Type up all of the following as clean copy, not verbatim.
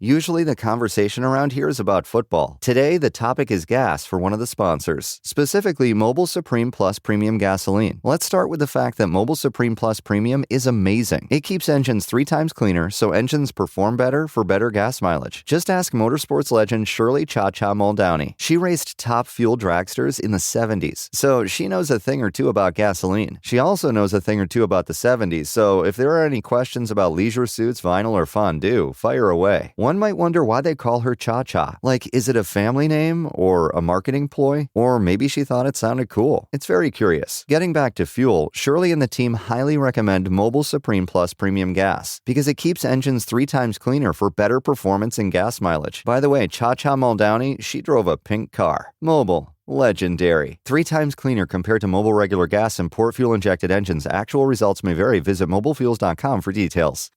Usually the conversation around here is about football. Today, the topic is gas for one of the sponsors, specifically Mobile Supreme Plus Premium Gasoline. Let's start with the fact that Mobile Supreme Plus Premium is amazing. It keeps engines 3 times cleaner, so engines perform better for better gas mileage. Just ask motorsports legend Shirley Cha-Cha Muldowney. She raced top fuel dragsters in the 70s, so she knows a thing or two about gasoline. She also knows a thing or two about the 70s, so if there are any questions about leisure suits, vinyl, or fondue, fire away. One might wonder why they call her Cha-Cha. Like, is it a family name or a marketing ploy? Or maybe she thought it sounded cool. It's very curious. Getting back to fuel, Shirley and the team highly recommend Mobile Supreme Plus Premium Gas because it keeps engines 3 times cleaner for better performance and gas mileage. By the way, Cha-Cha Muldowney, she drove a pink car. Mobile. Legendary. 3 times cleaner compared to Mobile regular gas and port fuel injected engines. Actual results may vary. Visit mobilefuels.com for details.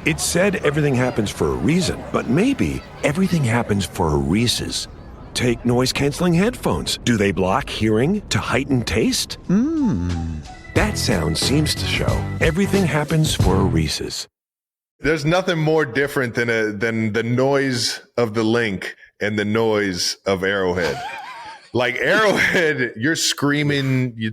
It's said everything happens for a reason, but maybe everything happens for a Reese's. Take noise-canceling headphones. Do they block hearing to heighten taste? That sound seems to show everything happens for a Reese's. There's nothing more different than the noise of the Link and the noise of Arrowhead. Like Arrowhead, you're screaming. You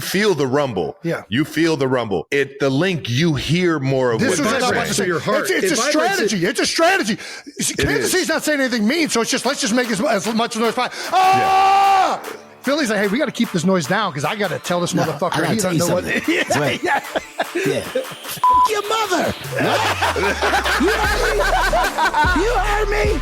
feel the rumble. Yeah, you feel the rumble. The Link, you hear more of this what is they're saying. your heart. It's a strategy. It's a strategy. Kansas City's not saying anything mean, so it's just let's just make as much noise as possible. Ah! Yeah. Philly's like, hey, we got to keep this noise down because I got to tell this motherfucker he doesn't know what. That's right. Yeah. Your mother. You heard me.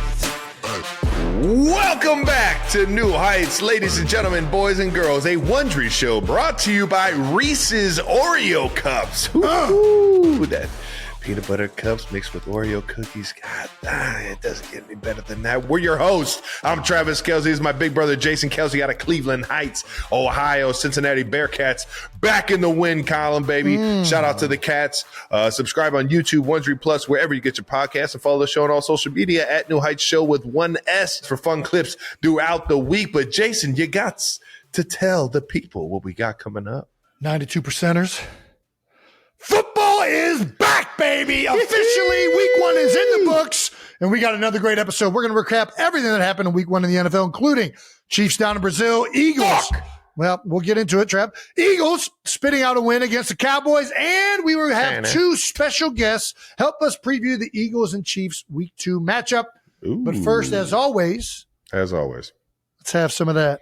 Welcome back to New Heights, ladies and gentlemen, boys and girls, a Wondery show brought to you by Reese's Oreo Cups. Ooh, that peanut butter cups mixed with Oreo cookies. God, it doesn't get any better than that. We're your hosts. I'm Travis Kelce. This is my big brother, Jason Kelce, out of Cleveland Heights, Ohio. Cincinnati Bearcats back in the win column, baby. Shout out to the Cats. Subscribe on YouTube, Wondery Plus, wherever you get your podcasts, and follow the show on all social media at New Heights Show with 1 S for fun clips throughout the week. But Jason, you got to tell the people what we got coming up. 92%ers. Football is back, baby. Officially, week 1 is in the books, and we got another great episode. We're going to recap everything that happened in week 1 in the NFL, including Chiefs down in Brazil, Eagles. Well, we'll get into it, Trev. Eagles spitting out a win against the Cowboys, and we will have 2 special guests help us preview the Eagles and Chiefs week 2 matchup. Ooh. But first, as always, let's have some of that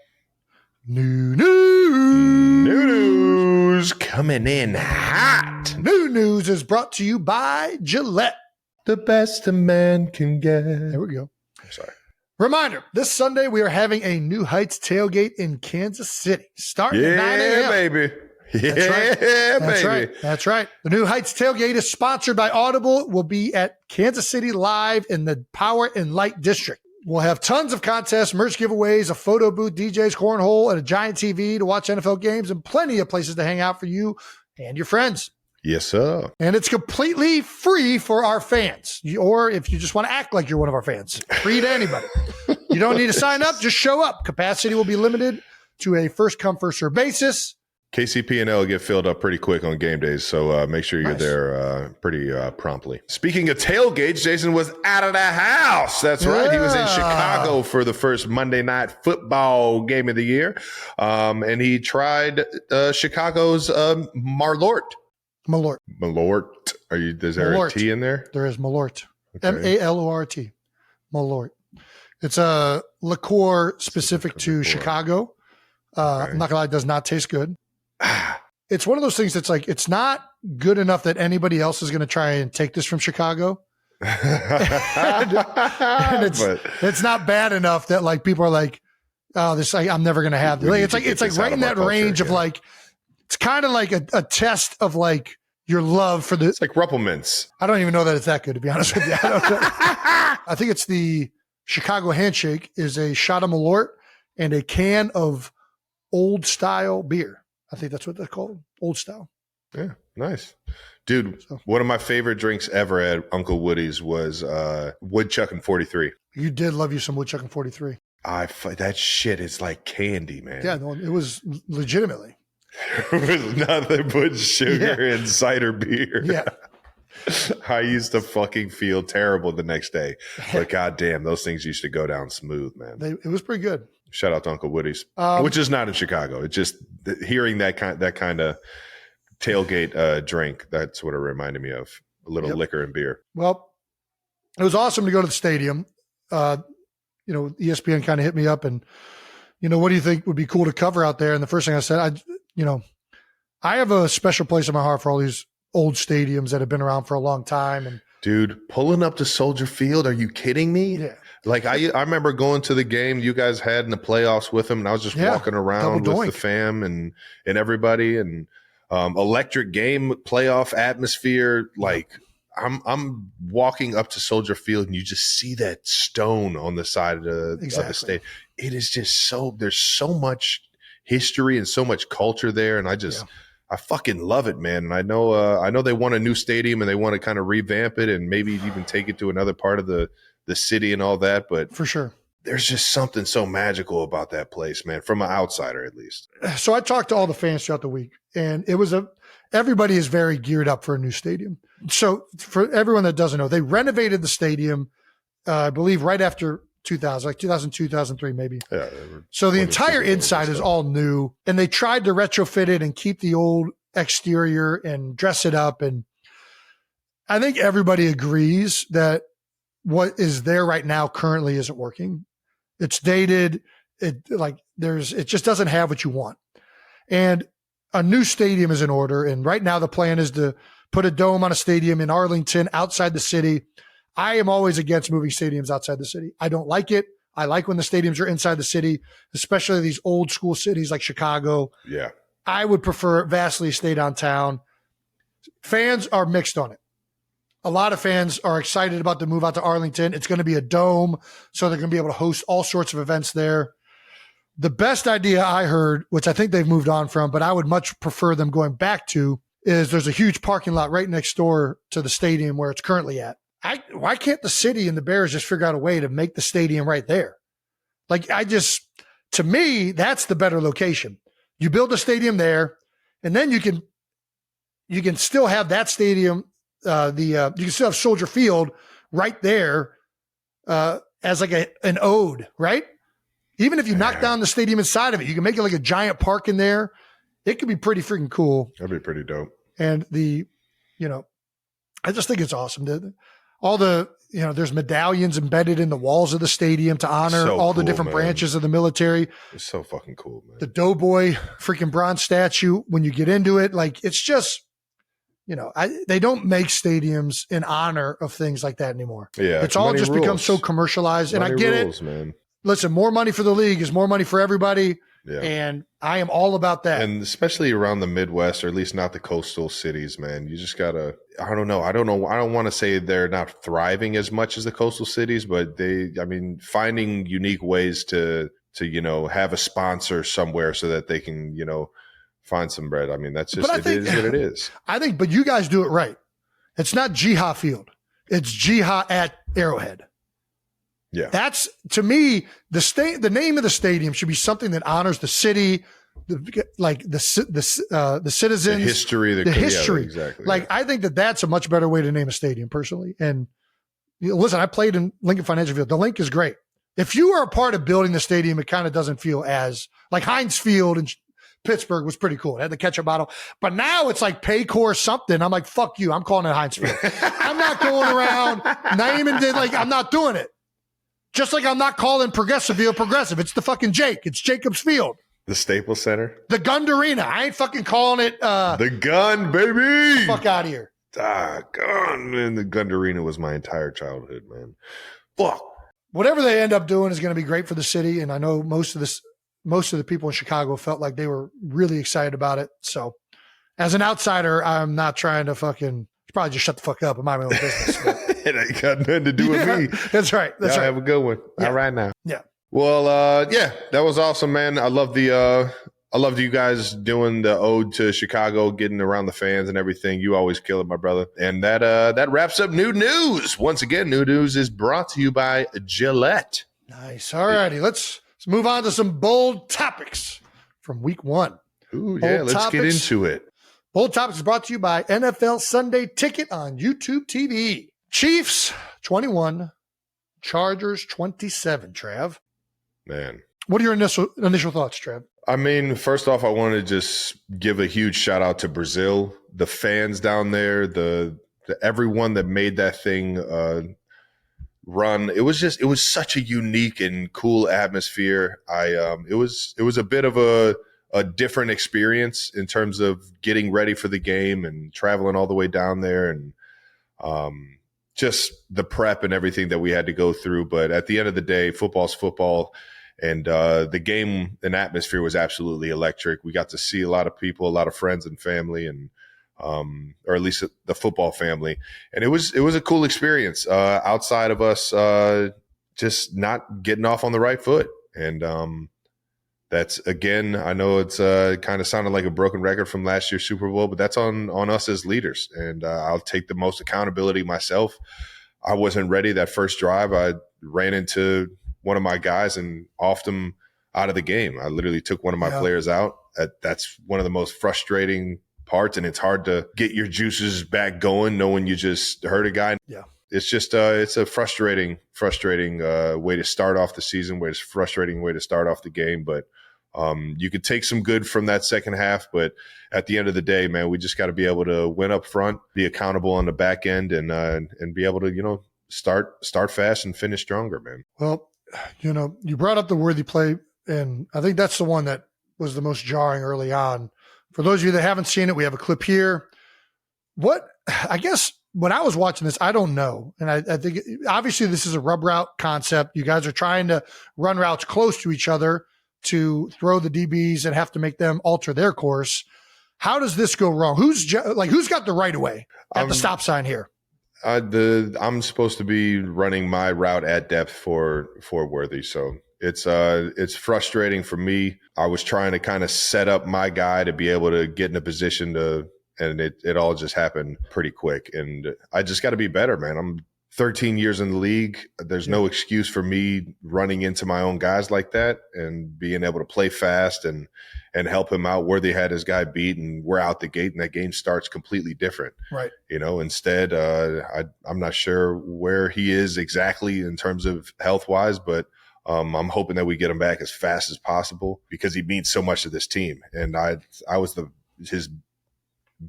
new news coming in hot. New news is brought to you by Gillette. The best a man can get. There we go. I'm sorry. Reminder, this Sunday we are having a New Heights tailgate in Kansas City starting at 9 a.m. Baby. That's right. The New Heights tailgate is sponsored by Audible. It will be at Kansas City Live in the Power and Light District. We'll have tons of contests, merch giveaways, a photo booth, DJs, cornhole, and a giant TV to watch NFL games, and plenty of places to hang out for you and your friends. Yes, sir. And it's completely free for our fans. Or if you just want to act like you're one of our fans, free to anybody. You don't need to sign up. Just show up. Capacity will be limited to a first-come, first-served basis. KCP and L get filled up pretty quick on game days, so make sure you're there pretty promptly. Speaking of tailgates, Jason was out of the house. That's right. He was in Chicago for the first Monday Night Football game of the year, and he tried Chicago's Malort. Is there a T in there? There is Malort. Okay. Malort. Malort. It's a liqueur specific to Chicago. I'm not gonna lie, it does not taste good. It's one of those things that's like, it's not good enough that anybody else is going to try and take this from Chicago. and it's not bad enough that like people are like, oh, this, I'm never going to have this. It's like right in that range of like, it's kind of like a test of like your love for the. It's like Ruppelmans. I don't even know that it's that good, to be honest with you. I think it's the Chicago Handshake is a shot of Malort and a can of old style beer. I think that's what they're called. Old style. Yeah. Nice. Dude, one of my favorite drinks ever at Uncle Woody's was Woodchuck and 43. You did love you some Woodchuck and 43. That shit is like candy, man. Yeah, no, it was legitimately. It was nothing but sugar and cider beer. Yeah. I used to fucking feel terrible the next day. But goddamn, those things used to go down smooth, man. It was pretty good. Shout out to Uncle Woody's, which is not in Chicago. It's just hearing that kind of tailgate drink. That's what it reminded me of. A little liquor and beer. Well, it was awesome to go to the stadium. ESPN kind of hit me up and, what do you think would be cool to cover out there? And the first thing I said, I have a special place in my heart for all these old stadiums that have been around for a long time. And dude, pulling up to Soldier Field, are you kidding me? Yeah. Like I remember going to the game you guys had in the playoffs with him, and I was just walking around with the fam and everybody, and electric game playoff atmosphere. Like I'm walking up to Soldier Field, and you just see that stone on the side of the state. It is just there's so much history and so much culture there, and I fucking love it, man. And I know they want a new stadium and they want to kind of revamp it and maybe even take it to another part of the city and all that. But for sure, there's just something so magical about that place, man, from an outsider at least. So I talked to all the fans throughout the week, and everybody is very geared up for a new stadium. So for everyone that doesn't know, they renovated the stadium, I believe right after 2000, like 2002, 2003, maybe. Yeah. So the entire inside is all new, and they tried to retrofit it and keep the old exterior and dress it up. And I think everybody agrees that what is there right now currently isn't working. It's dated. It just doesn't have what you want. And a new stadium is in order. And right now the plan is to put a dome on a stadium in Arlington outside the city. I am always against moving stadiums outside the city. I don't like it. I like when the stadiums are inside the city, especially these old school cities like Chicago. Yeah. I would prefer it vastly stay downtown. Fans are mixed on it. A lot of fans are excited about the move out to Arlington. It's going to be a dome, so they're going to be able to host all sorts of events there. The best idea I heard, which I think they've moved on from, but I would much prefer them going back to, is there's a huge parking lot right next door to the stadium where it's currently at. Why can't the city and the Bears just figure out a way to make the stadium right there? To me, that's the better location. You build a stadium there, and then you can still have that stadium. You can still have Soldier Field right there as like an ode, right? Even if you knock down the stadium inside of it, you can make it like a giant park in there. It could be pretty freaking cool. That'd be pretty dope. And I just think it's awesome. There's medallions embedded in the walls of the stadium to honor all the different branches of the military. It's so fucking cool, man. The Doughboy freaking bronze statue, when you get into it, like it's just, they don't make stadiums in honor of things like that anymore. Yeah. It's all just become so commercialized. And I get it. Man. Listen, more money for the league is more money for everybody. Yeah. And I am all about that. And especially around the Midwest, or at least not the coastal cities, man. You just gotta, I don't know. I don't want to say they're not thriving as much as the coastal cities, but finding unique ways to have a sponsor somewhere so that they can, find some bread. I mean, that's just, it is what it is. But you guys do it right. It's not Jiha Field. It's Jiha at Arrowhead. Yeah. That's, to me, the name of the stadium should be something that honors the city, the citizens, the history, the history. Yeah, exactly. I think that's a much better way to name a stadium personally. And listen, I played in Lincoln Financial Field. The link is great. If you are a part of building the stadium, it kind of doesn't feel as like Heinz Field in Pittsburgh was pretty cool. It had the ketchup bottle, but now it's like Paycor something. I'm like, fuck you. I'm calling it Heinz Field. I'm not going around naming it. I'm not doing it. Just like I'm not calling Progressive Field Progressive. It's the fucking Jake. It's Jacobs Field. The Staples Center. The Gun Arena. I ain't fucking calling it. The Gun, baby. Fuck out of here. Gun, man. The Gun Arena was my entire childhood, man. Fuck. Whatever they end up doing is going to be great for the city. And I know most of the people in Chicago felt like they were really excited about it. So as an outsider, I'm not trying to probably just shut the fuck up and mind my own business. It ain't got nothing to do with me. That's right. That's right. Have a good one. Yeah. All right now. Yeah. Well, that was awesome, man. I loved you guys doing the ode to Chicago, getting around the fans and everything. You always kill it, my brother. And that wraps up New News. Once again, New News is brought to you by Gillette. Nice. All righty. Let's move on to some bold topics from week one. Ooh, yeah. Let's get into it. Bold Topics is brought to you by NFL Sunday Ticket on YouTube TV. Chiefs 21, Chargers 27, Trav. Man. What are your initial thoughts, Trav? I mean, first off, I want to just give a huge shout out to Brazil, the fans down there, the everyone that made that thing run. It was such a unique and cool atmosphere. It was a bit of a different experience in terms of getting ready for the game and traveling all the way down there, and just the prep and everything that we had to go through. But at the end of the day, football's football. And the game and atmosphere was absolutely electric. We got to see a lot of people, a lot of friends and family, and or at least the football family. And it was a cool experience outside of us just not getting off on the right foot. And that's, again, I know it's kind of sounded like a broken record from last year's Super Bowl, but that's on us as leaders. And I'll take the most accountability myself. I wasn't ready that first drive. I ran into one of my guys and offed him out of the game. I literally took one of my players out. That's one of the most frustrating parts, and it's hard to get your juices back going knowing you just hurt a guy. Yeah. It's just it's a frustrating way to start off the season, frustrating way to start off the game. But you could take some good from that second half, but at the end of the day, man, we just got to be able to win up front, be accountable on the back end, and be able to, start fast and finish stronger, man. Well, you brought up the Worthy play, and I think that's the one that was the most jarring early on. For those of you that haven't seen it, we have a clip here. I guess when I was watching this, I don't know. And I think obviously this is a rub route concept. You guys are trying to run routes close to each other to throw the DBs and have to make them alter their course. How does this go wrong? Who's got the right of way at the stop sign here? I'm supposed to be running my route at depth for Worthy, so it's frustrating for me. I was trying to kind of set up my guy to be able to get in a position and it all just happened pretty quick. And I just got to be better, man. I'm 13 years in the league. There's no excuse for me running into my own guys like that and being able to play fast and help him out. Worthy had his guy beat, and we're out the gate, and that game starts completely different. Right. Instead, I'm not sure where he is exactly in terms of health-wise, but I'm hoping that we get him back as fast as possible because he means so much to this team. And I was his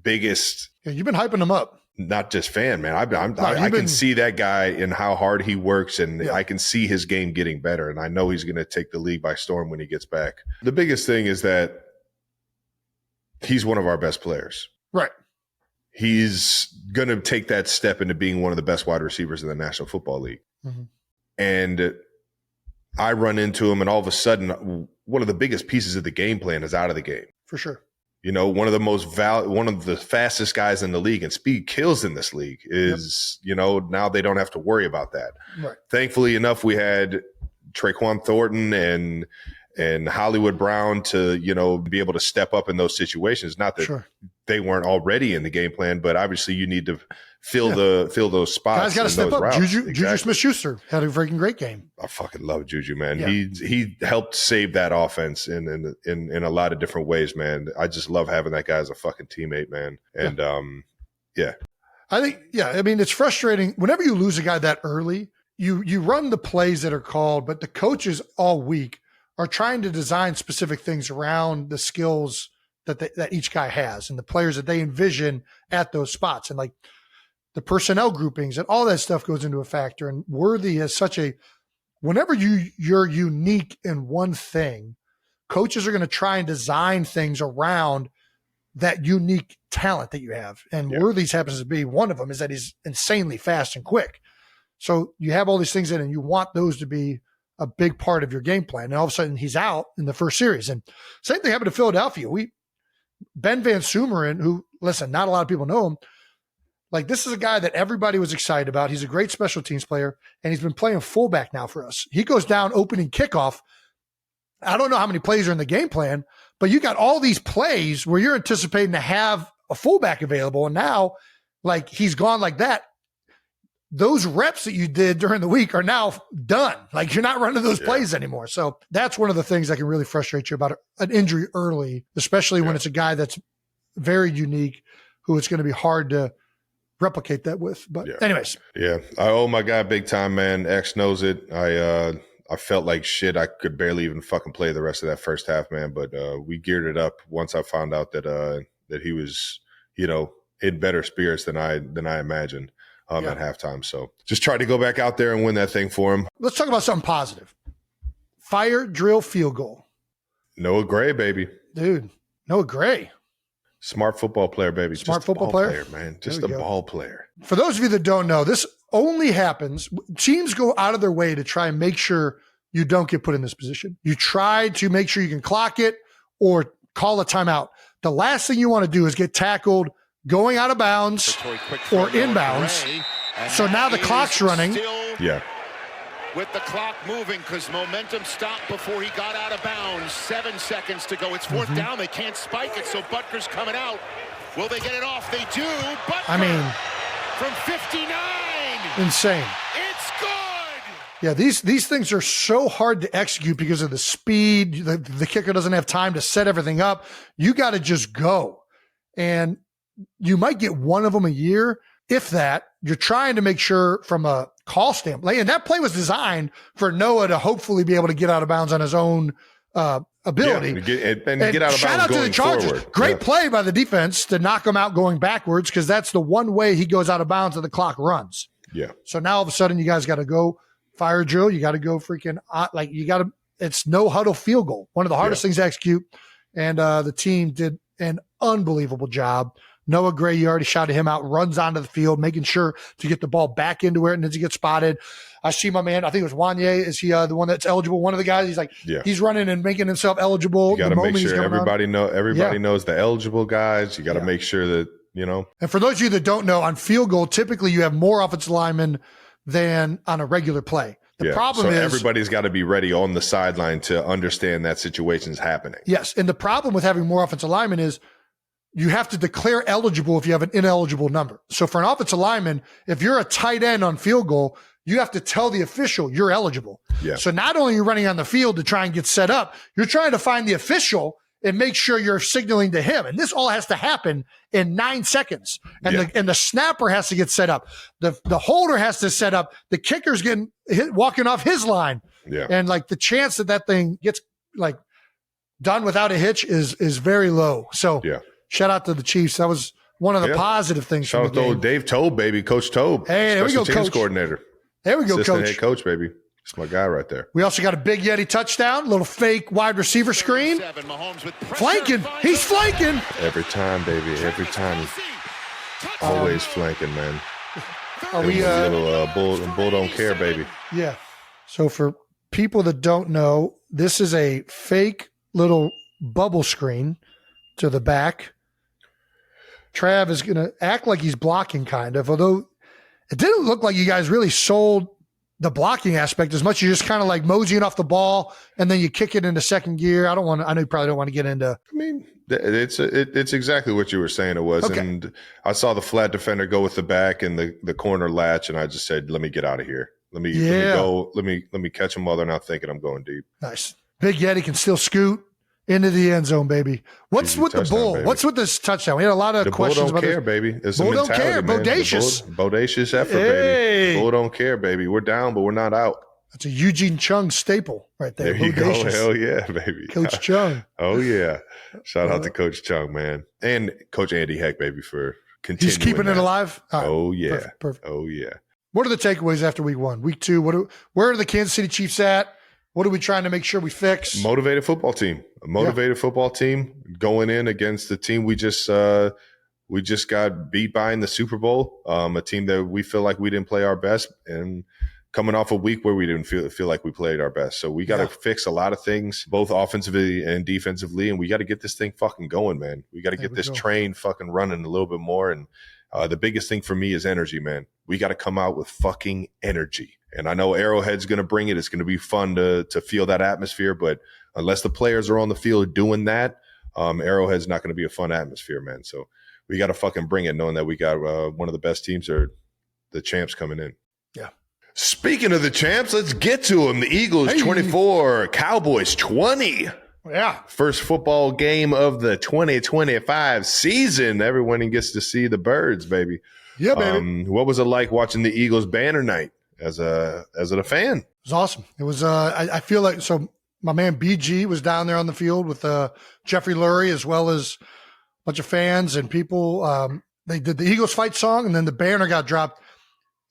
biggest. Yeah, you've been hyping him up. Not just fan, man. I can see that guy and how hard he works, and I can see his game getting better. And I know he's going to take the league by storm when he gets back. The biggest thing is that he's one of our best players. Right. He's going to take that step into being one of the best wide receivers in the National Football League. Mm-hmm. And I run into him, and all of a sudden, one of the biggest pieces of the game plan is out of the game. For sure. One of the fastest guys in the league, and speed kills in this league is, now they don't have to worry about that. Right. Thankfully enough, we had Traquan Thornton and Hollywood Brown to, be able to step up in those situations. Not that they weren't already in the game plan, but obviously you need to fill those spots. Guys got to step up. Juju Smith-Schuster had a freaking great game. I fucking love Juju, man. Yeah. He helped save that offense in a lot of different ways, man. I just love having that guy as a fucking teammate, man. And I think, I mean, it's frustrating whenever you lose a guy that early. You run the plays that are called, but the coaches all week are trying to design specific things around the skills that each guy has and the players that they envision at those spots. And like the personnel groupings and all that stuff goes into a factor. And Worthy has whenever you're unique in one thing, coaches are going to try and design things around that unique talent that you have. And Worthy's happens to be one of them, is that he's insanely fast and quick. So you have all these things in, and you want those to be a big part of your game plan. And all of a sudden he's out in the first series. And same thing happened to Philadelphia. Ben Van Sumeren, who, listen, not a lot of people know him. Like, this is a guy that everybody was excited about. He's a great special teams player, and he's been playing fullback now for us. He goes down opening kickoff. I don't know how many plays are in the game plan, but you got all these plays where you're anticipating to have a fullback available. And now, like, he's gone like that. Those reps that you did during the week are now done. Like, you're not running those plays anymore. So that's one of the things that can really frustrate you about an injury early, especially when it's a guy that's very unique, who it's going to be hard to replicate that with. But anyways. Yeah. I owe my guy big time, man. X knows it. I felt like shit. I could barely even fucking play the rest of that first half, man. But we geared it up once I found out that he was, in better spirits than I imagined at halftime. So just tried to go back out there and win that thing for him. Let's talk about something positive. Fire drill field goal. Noah Gray, baby. Dude, Noah Gray. Smart football player, baby. Smart Just football a ball player, man. Just a ball player. For those of you that don't know, this only happens. Teams go out of their way to try and make sure you don't get put in this position. You try to make sure you can clock it or call a timeout. The last thing you want to do is get tackled going out of bounds or inbounds. So now the clock's running. Yeah. With the clock moving because momentum stopped before he got out of bounds. 7 seconds to go. It's fourth down. They can't spike it, so Butker's coming out. Will they get it off? They do. Butker from 59. Insane. It's good. Yeah, these things are so hard to execute because of the speed. The kicker doesn't have time to set everything up. You got to just go. And you might get one of them a year. If that, you're trying to make sure from a call standpoint, and that play was designed for Noah to hopefully be able to get out of bounds on his own ability. Yeah, and get out of shout bounds out to the going Chargers. forward. Great play by the defense to knock him out going backwards, because that's the one way he goes out of bounds and the clock runs. Yeah. So now all of a sudden you guys got to go fire drill. You got to go it's no huddle field goal. One of the hardest things to execute. And the team did an unbelievable job. Noah Gray, you already shouted him out, runs onto the field, making sure to get the ball back into where it needs to get spotted. I see my man, I think it was Wanye. Is he the one that's eligible? One of the guys, he's running and making himself eligible. You got to make sure everybody knows the eligible guys. You got to make sure that, And for those of you that don't know, on field goal, typically you have more offensive linemen than on a regular play. The problem is everybody's got to be ready on the sideline to understand that situation's happening. Yes. And the problem with having more offensive linemen is you have to declare eligible if you have an ineligible number. So for an offensive lineman, if you're a tight end on field goal, you have to tell the official you're eligible. Yeah. So not only are you running on the field to try and get set up, you're trying to find the official and make sure you're signaling to him. And this all has to happen in 9 seconds. And the snapper has to get set up. The holder has to set up. The kicker's getting walking off his line. Yeah. And the chance that thing gets done without a hitch is very low. So shout out to the Chiefs. That was one of the positive things. Shout out to Dave Tobe, baby. Coach Tobe. Hey, there we go, Teams Coach. coordinator. There we go, Assistant Coach. head coach, baby. That's my guy right there. We also got a Big Yeti touchdown, little fake wide receiver screen. Flanking. He's flanking. Every time, baby. Every time. Always flanking, man. Are we bull don't care, baby. Yeah. So for people that don't know, this is a fake little bubble screen to the back. Trav is going to act like he's blocking, kind of, although it didn't look like you guys really sold the blocking aspect as much. You're just kind of moseying off the ball and then you kick it into second gear. I know you probably don't want to get into. I mean, it's exactly what you were saying it was. Okay. And I saw the flat defender go with the back and the corner latch. And I just said, let me get out of here. Let me go. Let me catch them while they're not thinking I'm going deep. Nice. Big Yeti can still scoot into the end zone, baby. What's with the bull? Baby. What's with this touchdown? We had a lot of questions about this. Bull don't care, baby. It's bull a mentality, don't care. Man. Bodacious. Bodacious effort, baby. Bull don't care, baby. We're down, but we're not out. That's a Eugene Chung staple right there. There you go. Hell yeah, baby. Coach Chung. Oh, yeah. Shout out to Coach Chung, man. And Coach Andy Heck, baby, for continuing. He's keeping it alive? Right. Oh, yeah. Perfect. Oh, yeah. What are the takeaways after week one? Week two, where are the Kansas City Chiefs at? What are we trying to make sure we fix? Motivated football team. A motivated football team going in against the team we just got beat by in the Super Bowl. A team that we feel like we didn't play our best, and coming off a week where we didn't feel like we played our best. So we got to fix a lot of things, both offensively and defensively, and we got to get this thing fucking going, man. We got to get this train fucking running a little bit more. And the biggest thing for me is energy, man. We got to come out with fucking energy. And I know Arrowhead's going to bring it. It's going to be fun to feel that atmosphere. But unless the players are on the field doing that, Arrowhead's not going to be a fun atmosphere, man. So we got to fucking bring it, knowing that we got one of the best teams, or the champs, coming in. Yeah. Speaking of the champs, let's get to them. The Eagles 24, Cowboys 20. Yeah. First football game of the 2025 season. Everyone gets to see the birds, baby. Yeah, baby. What was it like watching the Eagles banner night as a fan? It was awesome. It was, I feel like, so my man BG was down there on the field with Jeffrey Lurie, as well as a bunch of fans and people. They did the Eagles fight song, and then the banner got dropped.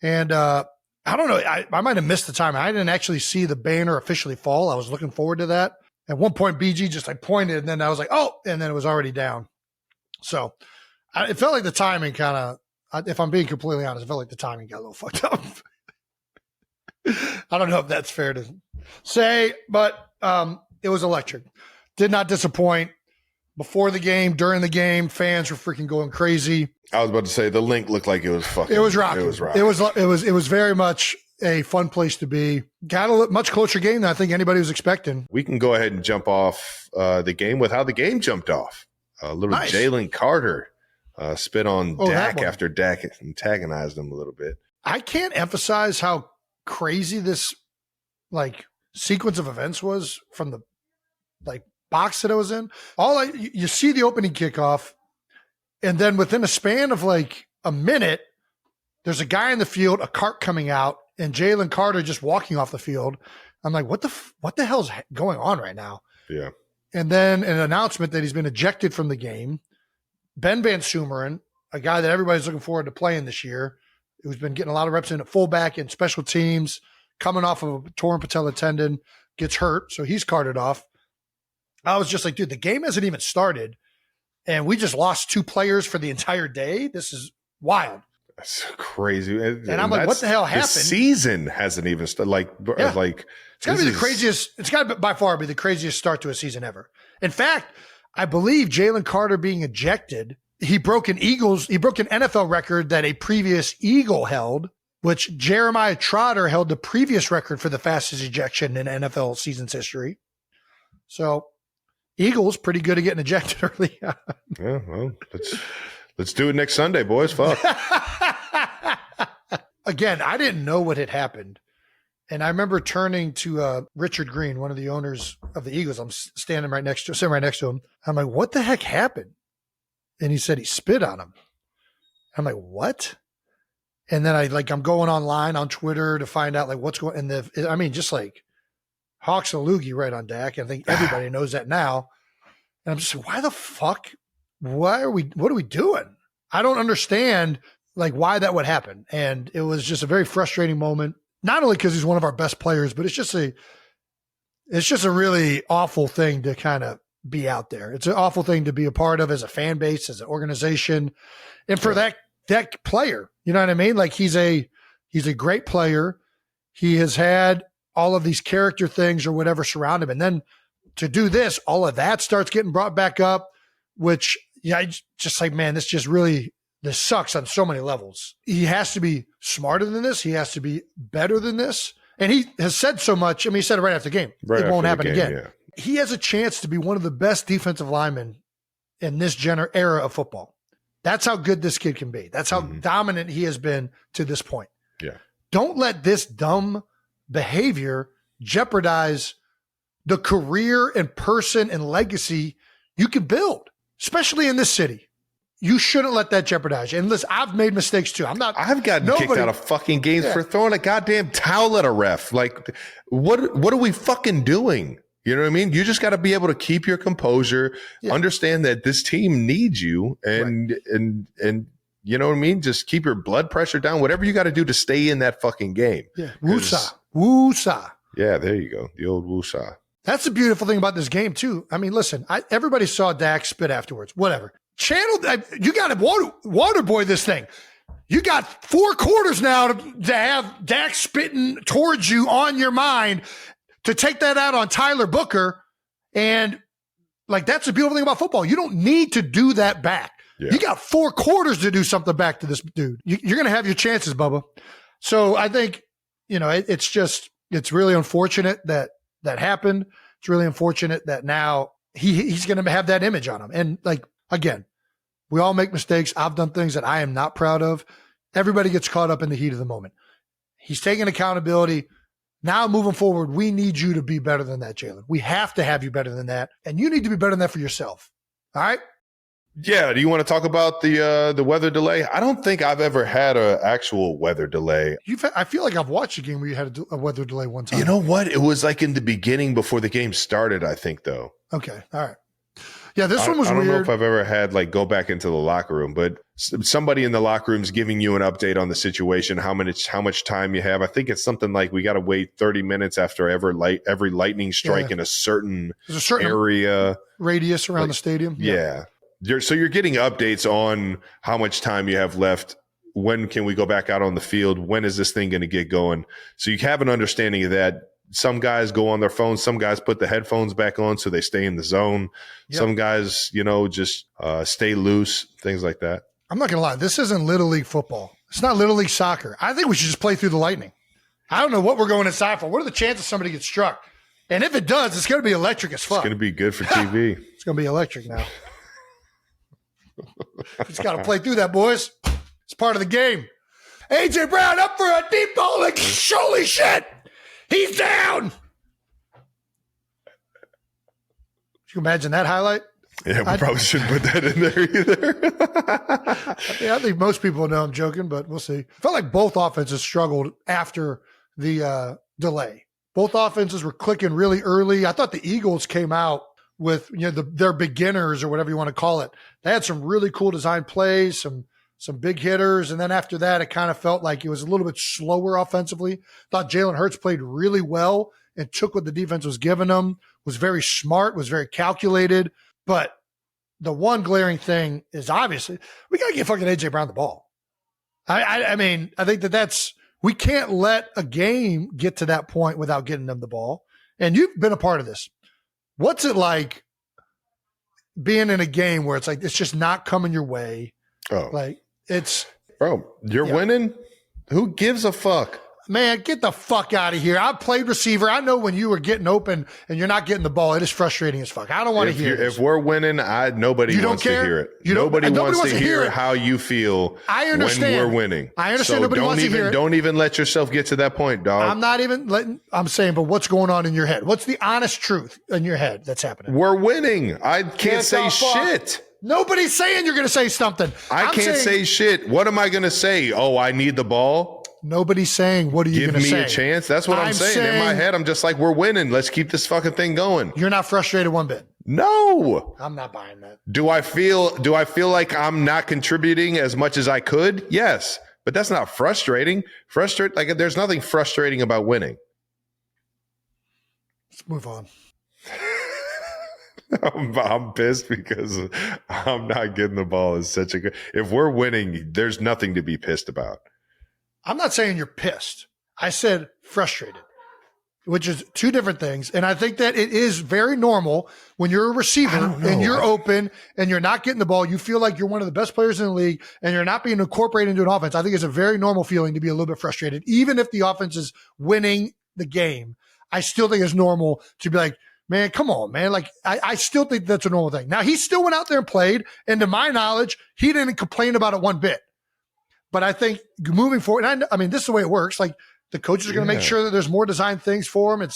And I don't know, I might have missed the time. I didn't actually see the banner officially fall. I was looking forward to that. At one point, BG just like pointed, and then I was like, oh, and then it was already down. So it felt like the timing kind of, if I'm being completely honest, it felt like the timing got a little fucked up. I don't know if that's fair to say, but it was electric. Did not disappoint. Before the game, during the game, fans were freaking going crazy. I was about to say the link looked like it was fucking. It was rocking. It was rocking. It was very much a fun place to be. Got a much closer game than I think anybody was expecting. We can go ahead and jump off the game with how the game jumped off. A little Nice. Jalen Carter spit on Oh, that Dak one. after Dak antagonized him a little bit. I can't emphasize how crazy this like sequence of events was from the like box that I was in. You see the opening kickoff, and then within a span of like a minute, there's a guy in the field, a cart coming out, and Jalen Carter just walking off the field. I'm like, what the hell's going on right now? Yeah. And then an announcement that he's been ejected from the game. Ben Van Sumeren, a guy that everybody's looking forward to playing this year, who's been getting a lot of reps in at fullback and special teams, coming off of a torn patella tendon, gets hurt, so he's carted off. I was just like, dude, the game hasn't even started, and we just lost 2 players for the entire day. This is wild. That's crazy. And I'm like, what the hell happened? The season hasn't even started. Yeah. Like It's got to be the craziest. It's got to by far be the craziest start to a season ever. In fact, I believe Jalen Carter being ejected, he broke an NFL record that a previous Eagle held, which Jeremiah Trotter held the previous record for the fastest ejection in NFL season's history. So Eagles pretty good at getting ejected early. Yeah, well, let's do it next Sunday, boys. Fuck. Again, I didn't know what had happened. And I remember turning to Richard Green, one of the owners of the Eagles. I'm sitting right next to him. I'm like, what the heck happened? And he said he spit on him. I'm like, what? And then I'm going online on Twitter to find out like what's going. And just like Hawks and Loogie right on Dak. I think everybody knows that now. And I'm just like, why the fuck? What are we doing? I don't understand like why that would happen. And it was just a very frustrating moment. Not only because he's one of our best players, but it's just a really awful thing to kind of be out there. It's an awful thing to be a part of as a fan base, as an organization. And for that player, you know what I mean? Like he's a great player. He has had all of these character things or whatever surround him. And then to do this, all of that starts getting brought back up, which just like, man, this sucks on so many levels. He has to be smarter than this. He has to be better than this. And he has said so much. I mean, he said it right after the game. It won't happen again. Yeah. He has a chance to be one of the best defensive linemen in this era of football. That's how good this kid can be. That's how dominant he has been to this point. Yeah. Don't let this dumb behavior jeopardize the career and person and legacy you can build, especially in this city. You shouldn't let that jeopardize you. And listen, I've made mistakes too. I've gotten kicked out of fucking games for throwing a goddamn towel at a ref. Like, what are we fucking doing? You know what I mean? You just got to be able to keep your composure, understand that this team needs you, and you know what I mean? Just keep your blood pressure down, whatever you got to do to stay in that fucking game. Yeah. Woosah. Yeah, there you go. The old woosah. That's the beautiful thing about this game too. I mean, listen, everybody saw Dak spit afterwards, whatever. You got to water boy this thing. You got 4 quarters now to have Dak spitting towards you on your mind to take that out on Tyler Booker. And like, that's the beautiful thing about football. You don't need to do that back. Yeah. You got 4 quarters to do something back to this dude. You're going to have your chances, Bubba. So I think, it's really unfortunate that happened. It's really unfortunate that now he's going to have that image on him. And like, again, we all make mistakes. I've done things that I am not proud of. Everybody gets caught up in the heat of the moment. He's taking accountability. Now moving forward, we need you to be better than that, Jalen. We have to have you better than that. And you need to be better than that for yourself. All right? Yeah. Do you want to talk about the weather delay? I don't think I've ever had an actual weather delay. I feel like I've watched a game where you had a weather delay one time. You know what? It was like in the beginning before the game started, I think, though. Okay. All right. Yeah, this one was weird. I don't know if I've ever had go back into the locker room, but somebody in the locker room is giving you an update on the situation, how much time you have. I think it's something like we got to wait 30 minutes after every lightning strike in a certain area. Radius around the stadium. Yeah. So you're getting updates on how much time you have left. When can we go back out on the field? When is this thing going to get going? So you have an understanding of that. Some guys go on their phones. Some guys put the headphones back on so they stay in the zone. Yep. Some guys, just stay loose, things like that. I'm not going to lie. This isn't Little League football. It's not Little League soccer. I think we should just play through the lightning. I don't know what we're going inside for. What are the chances somebody gets struck? And if it does, it's going to be electric as fuck. It's going to be good for TV. It's going to be electric now. Just got to play through that, boys. It's part of the game. A.J. Brown up for a deep ball. Like, holy shit. He's down. Can you imagine that highlight? Yeah, we probably shouldn't put that in there either. Yeah, I think most people know I'm joking, but we'll see. I felt like both offenses struggled after the delay. Both offenses were clicking really early. I thought the Eagles came out with their beginners or whatever you want to call it. They had some really cool design plays, some big hitters. And then after that, it kind of felt like it was a little bit slower offensively. Thought Jalen Hurts played really well and took what the defense was giving him, was very smart, was very calculated. But the one glaring thing is obviously we got to get fucking A.J. Brown the ball. I mean, I think we can't let a game get to that point without getting them the ball. And you've been a part of this. What's it like being in a game where it's like it's just not coming your way? Oh, bro, you're winning. Who gives a fuck? Man, get the fuck out of here. I played receiver. I know when you were getting open and you're not getting the ball, it is frustrating as fuck. I don't want to hear it. If we're winning, nobody wants to hear it. Nobody wants to hear how you feel when we're winning. I understand nobody wants to hear it. Don't even let yourself get to that point, dog. I'm saying, but what's going on in your head? What's the honest truth in your head that's happening? We're winning. I can't say shit. Nobody's saying you're going to say something. I can't say shit. What am I going to say? Oh, I need the ball. Nobody's saying, what are you going to say? Give me a chance. That's what I'm saying. In my head, I'm just like, we're winning. Let's keep this fucking thing going. You're not frustrated one bit. No. I'm not buying that. Do I feel like I'm not contributing as much as I could? Yes. But that's not frustrating. There's nothing frustrating about winning. Let's move on. I'm pissed because I'm not getting the ball. If we're winning, there's nothing to be pissed about. I'm not saying you're pissed. I said frustrated, which is two different things. And I think that it is very normal when you're a receiver and you're open and you're not getting the ball. You feel like you're one of the best players in the league and you're not being incorporated into an offense. I think it's a very normal feeling to be a little bit frustrated. Even if the offense is winning the game, I still think it's normal to be like, man, come on, man. Like, I still think that's a normal thing. Now, he still went out there and played. And to my knowledge, he didn't complain about it one bit. But I think moving forward, I mean, this is the way it works. Like, the coaches are going to make sure that there's more design things for him.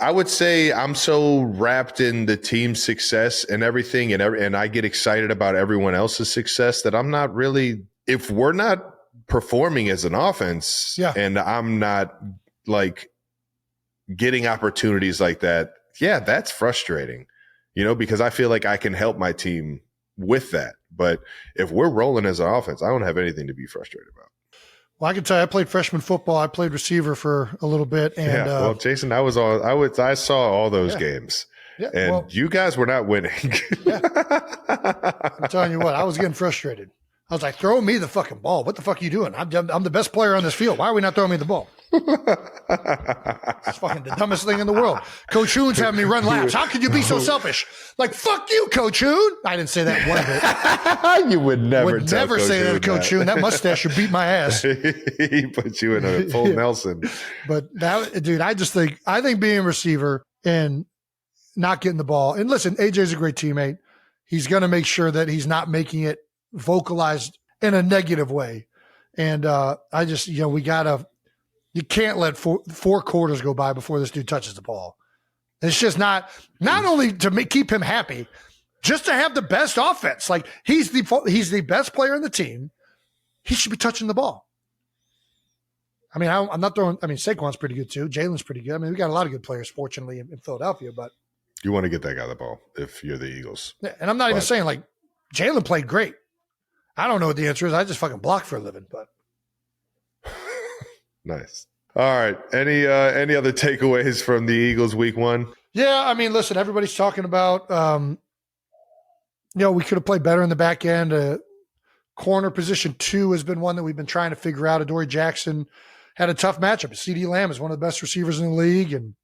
I would say I'm so wrapped in the team's success and everything, and I get excited about everyone else's success that I'm not really, if we're not performing as an offense and I'm not like getting opportunities like that, that's frustrating, because I feel like I can help my team with that. But if we're rolling as an offense, I don't have anything to be frustrated about. Well, I can tell you, I played freshman football. I played receiver for a little bit. And Jason, I saw all those games. Yeah, and you guys were not winning. I'm telling you what, I was getting frustrated. I was like, throw me the fucking ball. What the fuck are you doing? I'm the best player on this field. Why are we not throwing me the ball? It's fucking the dumbest thing in the world. Coach Hoon's having me run laps. How could you be so selfish? Like, fuck you, Coach Hoon. I didn't say that one bit. You would never say that to Coach Hoon. That mustache would beat my ass. He put you in a full Nelson. But that, dude, I think being a receiver and not getting the ball, and listen, AJ's a great teammate. He's going to make sure that he's not making it vocalized in a negative way. And I just, we got to You can't let four quarters go by before this dude touches the ball. It's just not only to keep him happy, just to have the best offense. Like he's the best player in the team. He should be touching the ball. I mean, I'm not throwing. I mean, Saquon's pretty good too. Jalen's pretty good. I mean, we got a lot of good players, fortunately, in Philadelphia. But you want to get that guy the ball if you're the Eagles. And I'm not even saying like Jalen played great. I don't know what the answer is. I just fucking block for a living. But nice. All right. Any other takeaways from the Eagles week 1? Yeah, I mean, listen, everybody's talking about, we could have played better in the back end. Corner position 2 has been one that we've been trying to figure out. Adoree Jackson had a tough matchup. CeeDee Lamb is one of the best receivers in the league. And,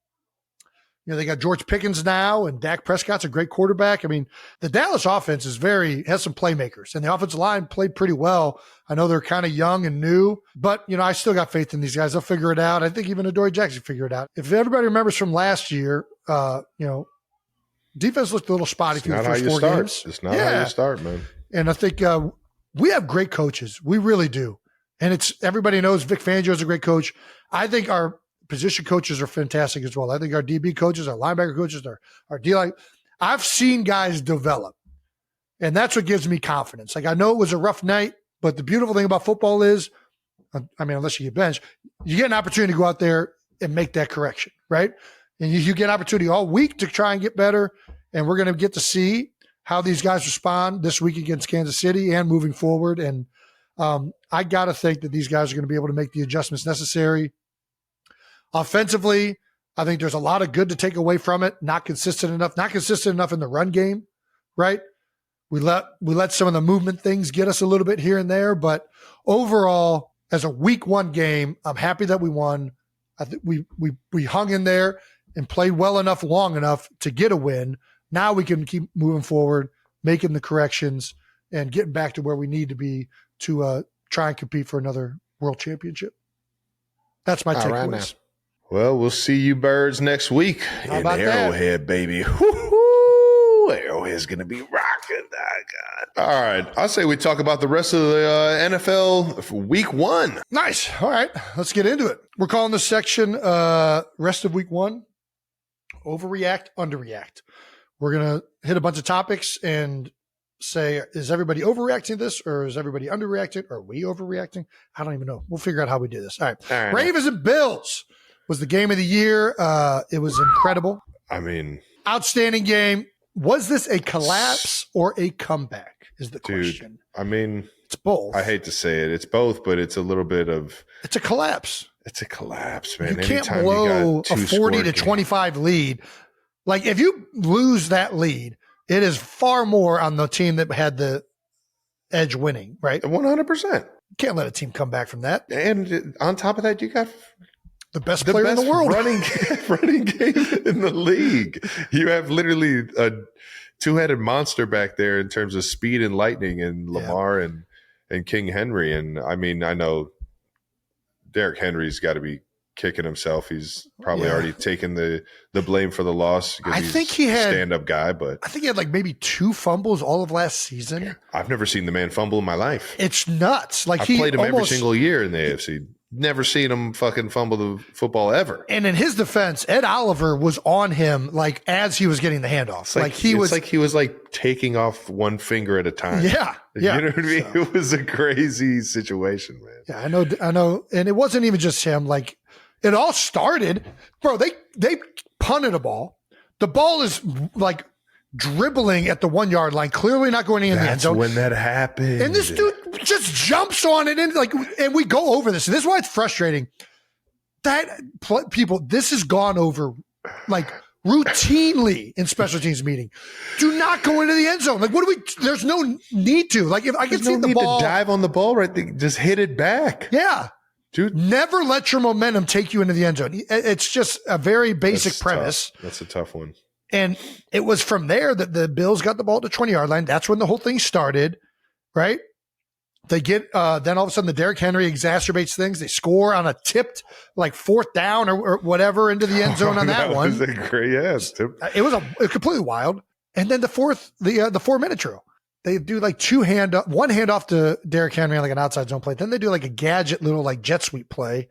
they got George Pickens now, and Dak Prescott's a great quarterback. I mean, the Dallas offense has some playmakers, and the offensive line played pretty well. I know they're kind of young and new, but, I still got faith in these guys. They'll figure it out. I think even Adoree Jackson figure it out. If everybody remembers from last year, defense looked a little spotty through the first 4 games. It's not how you start, man. And I think we have great coaches. We really do. And everybody knows Vic Fangio is a great coach. I think our position coaches are fantastic as well. I think our DB coaches, our linebacker coaches, our D-line. I've seen guys develop, and that's what gives me confidence. Like, I know it was a rough night, but the beautiful thing about football is, I mean, unless you get benched, you get an opportunity to go out there and make that correction, right? And you get an opportunity all week to try and get better, and we're going to get to see how these guys respond this week against Kansas City and moving forward. And I got to think that these guys are going to be able to make the adjustments necessary. Offensively, I think there's a lot of good to take away from it. Not consistent enough in the run game, right? We let some of the movement things get us a little bit here and there, but overall, as a week 1 game, I'm happy that we won. I think we hung in there and played well enough, long enough to get a win. Now we can keep moving forward, making the corrections, and getting back to where we need to be to try and compete for another world championship. That's my takeaways. Well, we'll see you birds next week in Arrowhead, baby. Woo-hoo! Arrowhead's going to be rocking that, God. All right. I'll say we talk about the rest of the NFL for week 1. Nice. All right. Let's get into it. We're calling this section rest of week 1, overreact, underreact. We're going to hit a bunch of topics and say, is everybody overreacting to this, or is everybody underreacting? Or are we overreacting? I don't even know. We'll figure out how we do this. All right. Ravens and Bills was the game of the year. It was incredible. I mean, outstanding game. Was this a collapse or a comeback is the question. I mean, it's both. I hate to say it. It's both, but it's a little bit of. It's a collapse. It's a collapse, man. You can't blow a 40-25 lead. Like, if you lose that lead, it is far more on the team that had the edge winning, right? 100%. You can't let a team come back from that. And on top of that, you got the best player in the world. running game in the league. You have literally a 2-headed monster back there in terms of speed and lightning, and Lamar and King Henry. And I mean, I know Derrick Henry's got to be kicking himself. He's probably already taken the blame for the loss. I think he had a stand-up guy, but I think he had like maybe 2 fumbles all of last season. I've never seen the man fumble in my life. It's nuts. Like, I played him every single year in the AFC. Never seen him fucking fumble the football ever. And in his defense, Ed Oliver was on him like as he was getting the handoff. He was taking off one finger at a time. Yeah. Yeah. You know what I mean? So, it was a crazy situation, man. Yeah, I know. And it wasn't even just him. Like, it all started, bro. They punted a ball. The ball is like dribbling at the 1 yard line, clearly not going in the end zone. When that happened. And this dude just jumps on it, and we go over this. And this is why it's frustrating. This has gone over like routinely in special teams meeting. Do not go into the end zone. Like, there's no need to. Like, if I can see the ball, to dive on the ball right there, just hit it back. Yeah. Dude, never let your momentum take you into the end zone. It's just a very basic premise. Tough. That's a tough one. And it was from there that the Bills got the ball at the 20-yard line. That's when the whole thing started, right? They get then all of a sudden the Derrick Henry exacerbates things. They score on a tipped like 4th down or whatever into the end zone on that one. Was a great It was completely wild. And then the 4-minute drill. They do like one handoff to Derrick Henry on like an outside zone play. Then they do like a gadget little like jet sweep play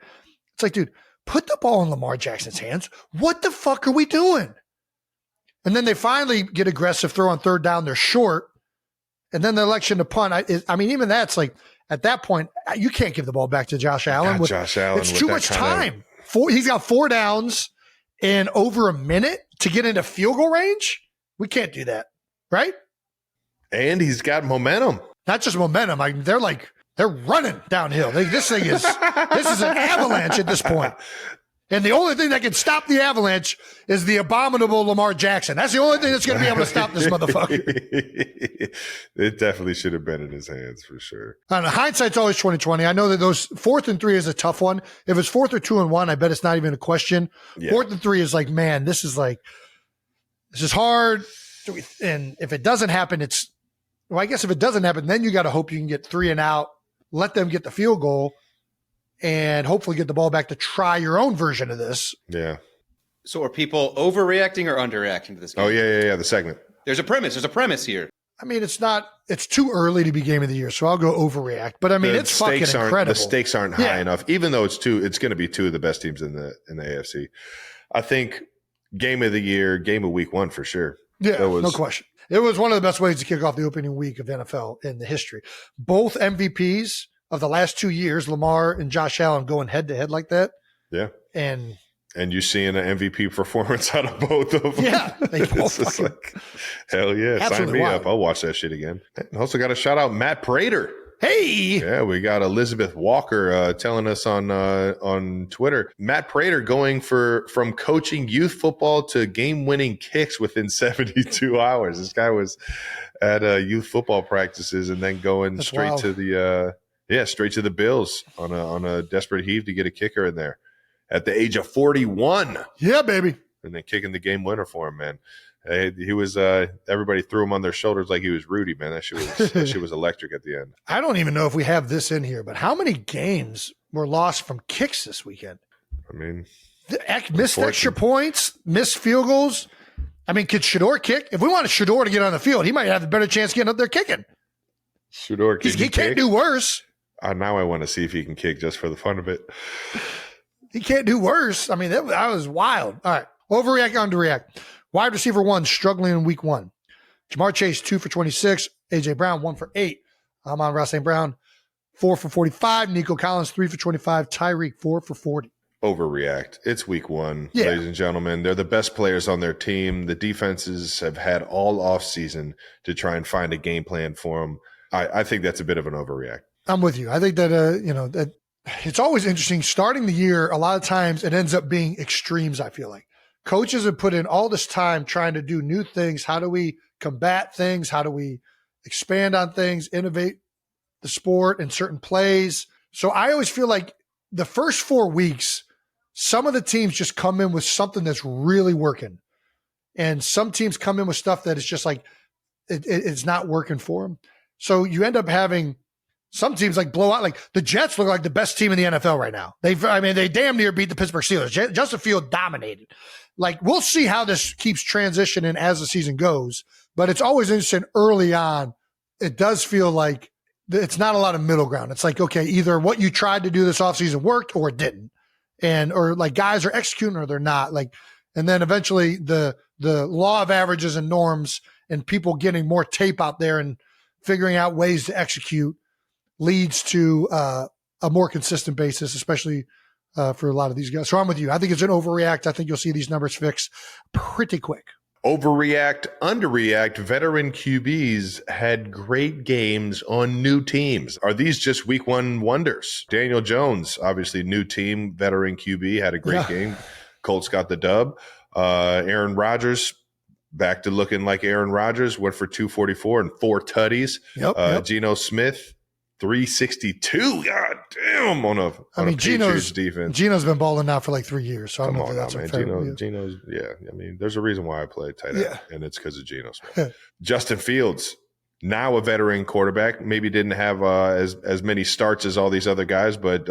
It's like, dude, put the ball in Lamar Jackson's hands. What the fuck are we doing? And then they finally get aggressive, throw on third down. They're short. And then the election to punt. I mean, even that's like, at that point, you can't give the ball back to Josh Allen. It's too much time. He's got 4 downs in over a minute to get into field goal range. We can't do that, right? And he's got momentum. Not just momentum. I mean, they're running downhill. This is an avalanche at this point. And the only thing that can stop the avalanche is the abominable Lamar Jackson. That's the only thing that's going to be able to stop this motherfucker. It definitely should have been in his hands for sure. I don't know, hindsight's always 20/20. I know that those 4th and 3 is a tough one. If it's 4th or 2 and 1, I bet it's not even a question. Yeah. 4th and 3 is like, man, this is hard. And if it doesn't happen, I guess if it doesn't happen, then you got to hope you can get 3 and out, let them get the field goal, and hopefully get the ball back to try your own version of this. Yeah. So are people overreacting or underreacting to this game? Oh, yeah. The segment. There's a premise here. I mean, it's too early to be game of the year, so I'll go overreact. But I mean, it's fucking incredible. The stakes aren't high enough, even though it's going to be 2 of the best teams in the AFC. I think game of the year, game of week 1 for sure. Yeah, no question. It was one of the best ways to kick off the opening week of NFL in the history. Both MVPs of the last 2 years, Lamar and Josh Allen, going head to head like that. Yeah. And you seeing an MVP performance out of both of them. Yeah. They both it's like, hell yeah. Sign me up. I'll watch that shit again. And also got to shout out Matt Prater. Hey. Yeah, we got Elizabeth Walker telling us on Twitter. Matt Prater going from coaching youth football to game-winning kicks within 72 hours. This guy was at youth football practices and then going straight to the Bills on a desperate heave to get a kicker in there at the age of 41. Yeah, baby. And then kicking the game winner for him, man. He was everybody threw him on their shoulders like he was Rudy, man. That shit was electric at the end. I don't even know if we have this in here, but how many games were lost from kicks this weekend? I mean, missed extra points, missed field goals. I mean, could Shador kick? If we wanted Shador to get on the field, he might have a better chance getting up there kicking. Shador, he can't do worse. Now I want to see if he can kick just for the fun of it. He can't do worse. I mean, that was wild. All right. Overreact, underreact. Wide receiver 1 struggling in week 1. Jamar Chase, 2 for 26. A.J. Brown, 1 for 8. Amon-Ra St. Brown, 4 for 45. Nico Collins, 3 for 25. Tyreek, 4 for 40. Overreact. It's week 1, ladies and gentlemen. They're the best players on their team. The defenses have had all offseason to try and find a game plan for them. I think that's a bit of an overreact. I'm with you. I think that, that it's always interesting. Starting the year, a lot of times it ends up being extremes, I feel like. Coaches have put in all this time trying to do new things. How do we combat things? How do we expand on things, innovate the sport and certain plays? So I always feel like the first 4 weeks, some of the teams just come in with something that's really working. And some teams come in with stuff that is just like, it's not working for them. So you end up having some teams like blow out. Like the Jets look like the best team in the NFL right now. They damn near beat the Pittsburgh Steelers. Justin Fields dominated. Like, we'll see how this keeps transitioning as the season goes, but it's always interesting early on. It does feel like it's not a lot of middle ground. It's like, okay, either what you tried to do this offseason worked or it didn't. Or like guys are executing or they're not. Like, and then eventually the law of averages and norms and people getting more tape out there and figuring out ways to execute leads to a more consistent basis, especially for a lot of these guys. So I'm with you. I think it's an overreact. I think you'll see these numbers fixed pretty quick. Overreact, underreact. Veteran QBs had great games on new teams. Are these just week 1 wonders? Daniel Jones, obviously new team, veteran QB, had a great game. Colts got the dub. Aaron Rodgers, back to looking like Aaron Rodgers, went for 244 and 4 tutties. Yep. Geno Smith, 362. God damn, on a Patriots defense. Geno's been balling now for like 3 years. So I don't know if that's man. Geno's, I mean, there's a reason why I play tight end, and it's because of Geno Smith. Justin Fields, now a veteran quarterback, maybe didn't have as many starts as all these other guys, but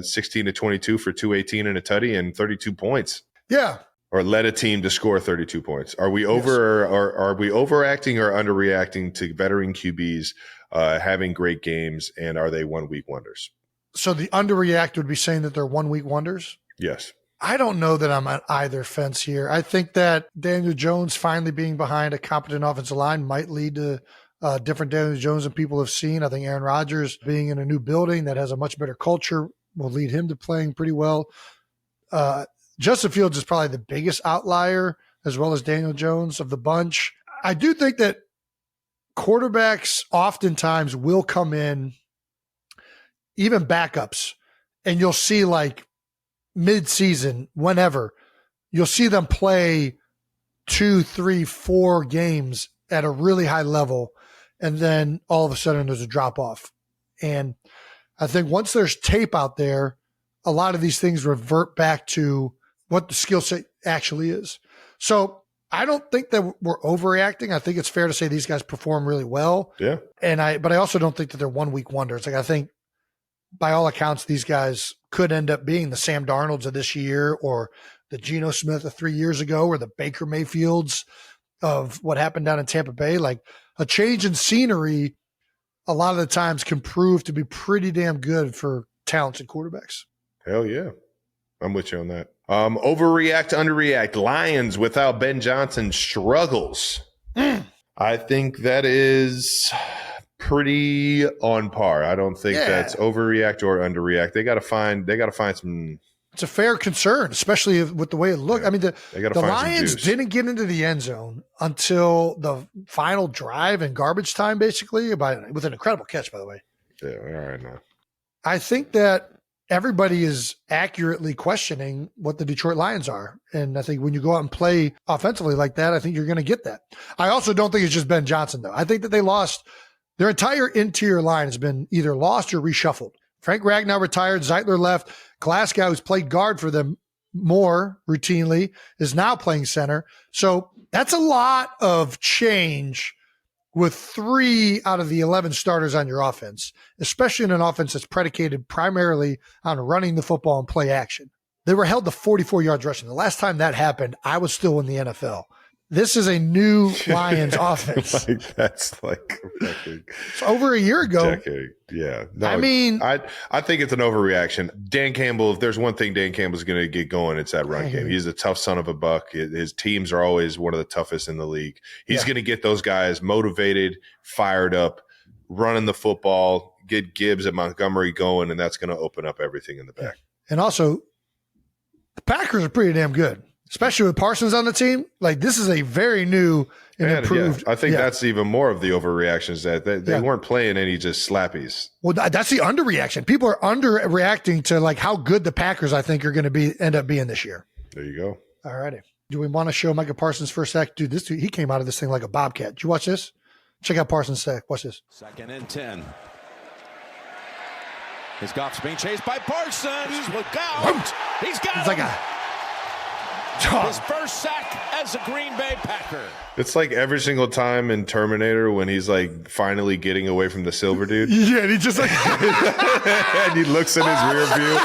16 to 22 for 218 and a tutty and 32 points. Yeah. Or led a team to score 32 points. Are we are we overacting or underreacting to veteran QBs having great games, and are they 1 week wonders? So the underreact would be saying that they're 1 week wonders? Yes. I don't know that I'm on either fence here. I think that Daniel Jones finally being behind a competent offensive line might lead to different Daniel Jones than people have seen. I think Aaron Rodgers being in a new building that has a much better culture will lead him to playing pretty well. Justin Fields is probably the biggest outlier, as well as Daniel Jones of the bunch. I do think that quarterbacks oftentimes will come in, even backups, and you'll see like mid-season, whenever, you'll see them play 2, 3, 4 games at a really high level, and then all of a sudden there's a drop-off. And I think once there's tape out there, a lot of these things revert back to what the skill set actually is. So I don't think that we're overreacting. I think it's fair to say these guys perform really well. Yeah. But I also don't think that they're 1 week wonders. Like, I think by all accounts, these guys could end up being the Sam Darnolds of this year, or the Geno Smith of 3 years ago, or the Baker Mayfields of what happened down in Tampa Bay. Like, a change in scenery a lot of the times can prove to be pretty damn good for talented quarterbacks. Hell yeah. I'm with you on that. Overreact, underreact. Lions without Ben Johnson struggles. I think that is pretty on par. I don't think that's overreact or underreact. They got to find some. It's a fair concern, especially with the way it looked. I mean, the Lions didn't get into the end zone until the final drive in garbage time, basically, with an incredible catch, by the way. Yeah, all right now. I think that everybody is accurately questioning what the Detroit Lions are. And I think when you go out and play offensively like that, I think you're going to get that. I also don't think it's just Ben Johnson, though. I think that they lost – their entire interior line has been either lost or reshuffled. Frank Ragnow retired. Zeitler left. Glasgow, who's played guard for them more routinely, is now playing center. So that's a lot of change with 3 out of the 11 starters on your offense, especially in an offense that's predicated primarily on running the football and play action. They were held to 44 yards rushing. The last time that happened, I was still in the NFL. This is a new Lions offense. That's like it's over a year ago. Decade. Yeah. No, I mean, I think it's an overreaction. Dan Campbell, if there's one thing Dan Campbell's going to get going, it's that run game. He's a tough son of a buck. His teams are always one of the toughest in the league. He's going to get those guys motivated, fired up, running the football, get Gibbs and Montgomery going, and that's going to open up everything in the back. And also, the Packers are pretty damn good. Especially with Parsons on the team, like this is a very new and improved. Yeah. I think that's even more of the overreactions that they weren't playing any just slappies. Well, that's the underreaction. People are underreacting to like how good the Packers I think are going to end up being this year. There you go. All righty. Do we want to show Micah Parsons first sack? Dude, he came out of this thing like a bobcat. Did you watch this? Check out Parsons' sack. Watch this. 2nd and 10. His Goff's being chased by Parsons. Look out! He's got him. His first sack as a Green Bay Packer. It's like every single time in Terminator when he's like finally getting away from the silver dude. Yeah, and he just like and he looks in his rear view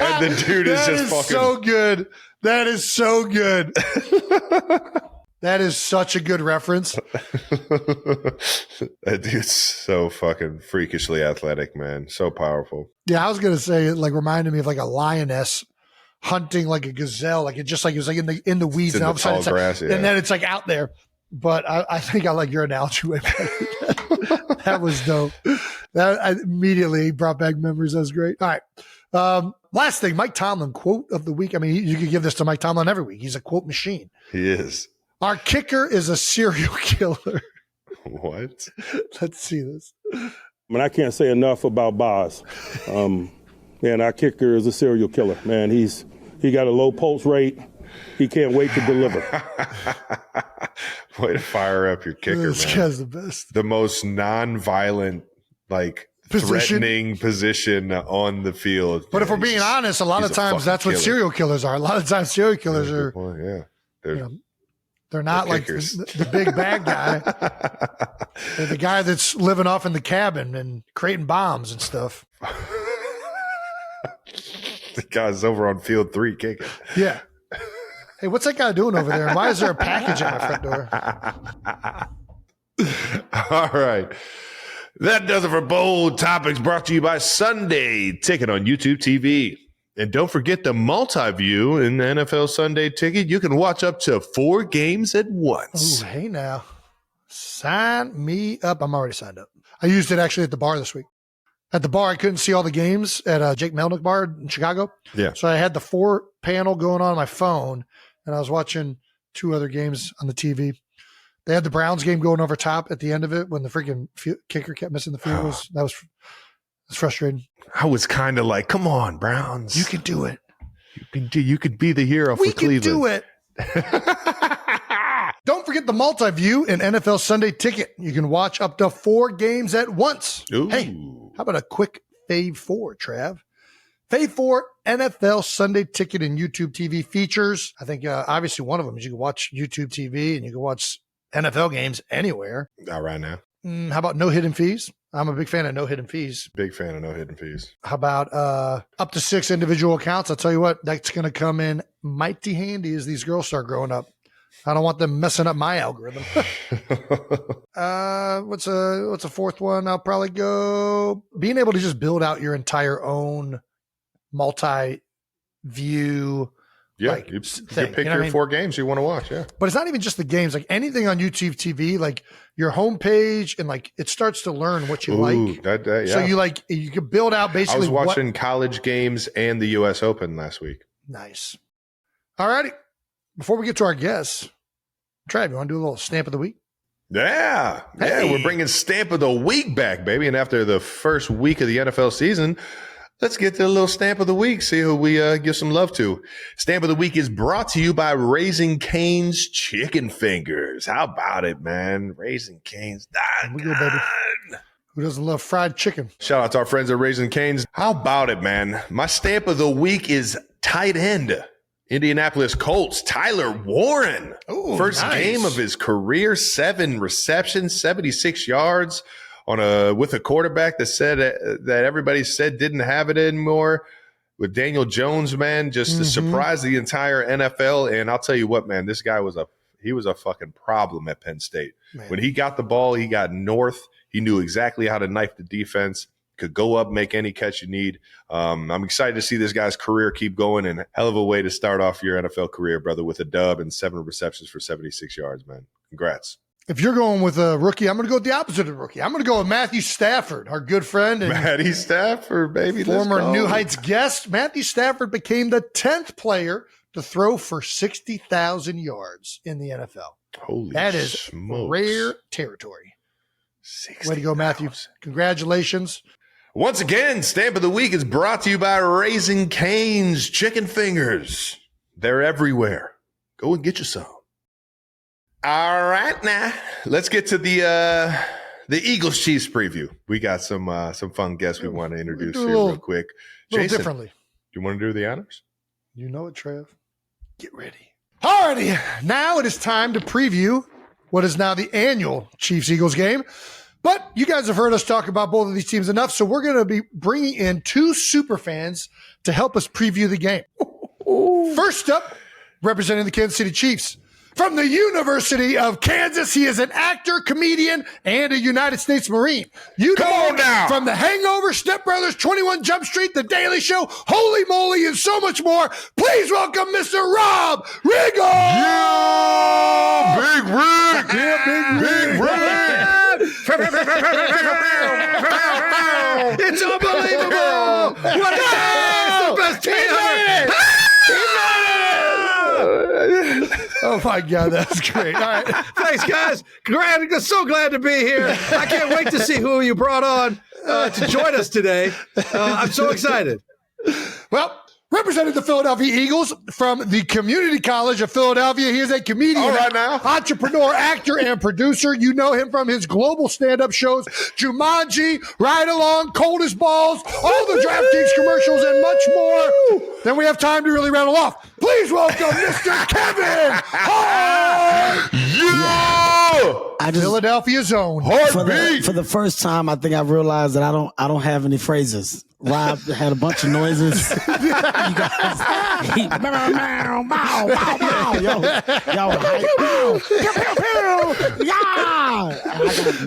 and the dude is just fucking so good. That is so good. That is such a good reference. That dude's so fucking freakishly athletic, man. So powerful. Yeah, I was gonna say it like reminded me of like a lioness hunting like a gazelle, like it was like in the weeds, and all of a sudden it's grass, and then it's like out there. But I think I like your analogy way better. That was dope. That immediately brought back memories. That was great. All right. Last thing, Mike Tomlin quote of the week. I mean, you could give this to Mike Tomlin every week. He's a quote machine. He is. Our kicker is a serial killer. What? Let's see this. I mean, I can't say enough about Boz. Man, our kicker is a serial killer. Man, he got a low pulse rate. He can't wait to deliver. Way to fire up your kicker, this man. Guy's the best. The most non-violent, like threatening position on the field. But if we're being honest, a lot of times that's what serial killers are. A lot of times serial killers are. They're not like the big bad guy. They're the guy that's living off in the cabin and creating bombs and stuff. The guy's over on field 3 kicking. Yeah. Hey, what's that guy doing over there? And why is there a package at my front door? All right. That does it for Bold Topics, brought to you by Sunday Ticket on YouTube TV. And don't forget the multi-view in the NFL Sunday Ticket. You can watch up to 4 games at once. Oh, hey now. Sign me up. I'm already signed up. I used it actually at the bar this week. At the bar, I couldn't see all the games at Jake Melnick Bar in Chicago. Yeah. So I had the 4 panel going on my phone, and I was watching 2 other games on the TV. They had the Browns game going over top at the end of it when the freaking kicker kept missing the field goals. That was frustrating. I was kind of like, come on, Browns. You can do it. You could be the hero for Cleveland. We can do it. Don't forget the multi-view and NFL Sunday Ticket. You can watch up to 4 games at once. Ooh. Hey, how about a quick Fave 4, Trav? Fave 4 NFL Sunday Ticket and YouTube TV features. I think obviously one of them is you can watch YouTube TV and you can watch NFL games anywhere. Not right now. How about no hidden fees? I'm a big fan of no hidden fees. Big fan of no hidden fees. How about up to 6 individual accounts? I'll tell you what, that's going to come in mighty handy as these girls start growing up. I don't want them messing up my algorithm. What's a fourth one? I'll probably go being able to just build out your entire own multi-view. Yeah, like, you thing, pick your 4 games you want to watch. Yeah, but it's not even just the games. Like anything on YouTube TV, like your homepage, and like it starts to learn what you like. Yeah. So you can build out basically. I was watching college games and the U.S. Open last week. Nice. All righty. Before we get to our guests, Trav, you want to do a little stamp of the week? Yeah. Hey. Yeah, we're bringing stamp of the week back, baby. And after the first week of the NFL season, let's get to a little stamp of the week, see who we give some love to. Stamp of the week is brought to you by Raising Cane's Chicken Fingers. How about it, man? Raising Cane's. We go, baby. Who doesn't love fried chicken? Shout out to our friends at Raising Cane's. How about it, man? My stamp of the week is tight end. Indianapolis Colts, Tyler Warren. Ooh, First nice. game of his career, 7 receptions, 76 yards with a quarterback that everybody said didn't have it anymore. With Daniel Jones, man, just to surprise the entire NFL. And I'll tell you what, man, this guy was a fucking problem at Penn State. Man. When he got the ball, he got north. He knew exactly how to knife the defense. Could go up, make any catch you need. I'm excited to see this guy's career keep going, and hell of a way to start off your NFL career, brother, with a dub and 7 receptions for 76 yards, man. Congrats. If you're going with a rookie, I'm going to go with the opposite of a rookie. I'm going to go with Matthew Stafford, our good friend. And Matty Stafford, baby. Former New Heights guest. Matthew Stafford became the 10th player to throw for 60,000 yards in the NFL. Holy That is smokes. rare territory. Way to go, Matthew. Congratulations. Once again, Stamp of the Week is brought to you by Raising Cane's Chicken Fingers. They're everywhere. Go and get you some. All right, now let's get to the Eagles Chiefs preview. We got some fun guests we want to introduce here real quick. A little Jason, differently. do you want to do the honors? You know it, Trev. Get ready. Alrighty, now it is time to preview what is now the annual Chiefs-Eagles game. But you guys have heard us talk about both of these teams enough, so we're going to be bringing in 2 super fans to help us preview the game. First up, representing the Kansas City Chiefs. From the University of Kansas, he is an actor, comedian, and a United States Marine. You know him from The Hangover, Step Brothers, 21 Jump Street, The Daily Show, Holy Moly, and so much more. Please welcome Mr. Rob Riggle! Yeah, Big Rick! Yeah, Big Rick! It's unbelievable! What a day! It's the best day ever! Oh my God, that's great. All right. Thanks, guys. So glad to be here. I can't wait to see who you brought on to join us today. I'm so excited. Well, representing the Philadelphia Eagles from the Community College of Philadelphia, he is a comedian, entrepreneur, actor, and producer. You know him from his global stand-up shows, Jumanji, Ride Along, Cold as Balls, all the DraftKings commercials, and much more. Then we have time to really rattle off. Please welcome Mr. Kevin Hart! Yeah! Philadelphia's own Heartbeat. For the first time, I think I've realized that I don't have any phrases. Rob had a bunch of noises. You guys, I got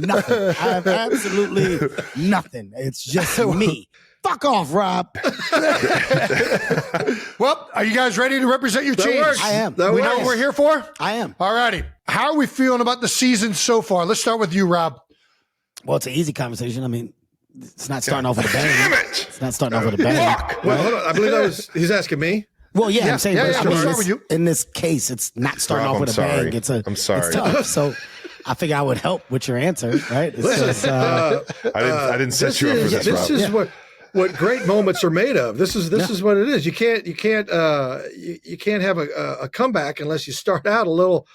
nothing. I have absolutely nothing. It's just me. Fuck off, Rob. Well, are you guys ready to represent your teams? Works. I am. We know what we're here for? I am. All righty. How are we feeling about the season so far? Let's start with you, Rob. Well, it's an easy conversation. I mean, it's not starting off with a bang. Damn it. It's not starting off with a bang. Well, hold on. I believe he's asking me. Well, yeah, I'm saying, but I mean, start with you. in this case, it's not starting Rob, off with I'm a bang. sorry. I'm sorry. It's tough. So I figure I would help with your answer, right? It's just, I didn't set you up for this, Rob. This is what great moments are made of. This is what it is. You can't have a comeback unless you start out a little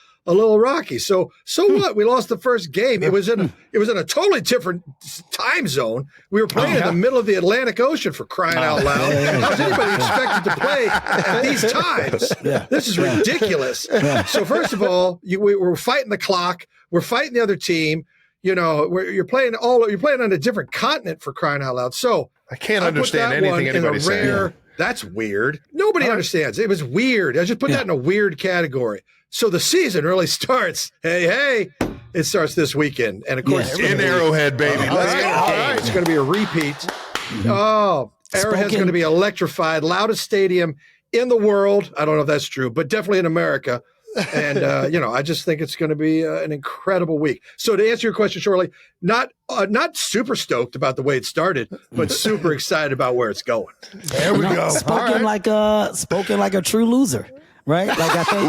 rocky. So what? We lost the first game. It was in a totally different time zone. We were playing in the middle of the Atlantic Ocean, for crying out loud. How's anybody expected to play at these times? Yeah. This is ridiculous. So first of all, we're fighting the clock. We're fighting the other team. You know, you're playing on a different continent, for crying out loud. So I can't understand anything anybody's saying. That's weird. Nobody understands. It was weird. I just put that in a weird category. So the season really starts. Hey, it starts this weekend. And of course, in Arrowhead, baby. Let's go. All right. It's going to be a repeat. Oh, Arrowhead's going to be electrified. Loudest stadium in the world. I don't know if that's true, but definitely in America. And, I just think it's going to be an incredible week. So to answer your question shortly, not super stoked about the way it started, but super excited about where it's going. There we go. Spoken like a true loser. Right? Like I think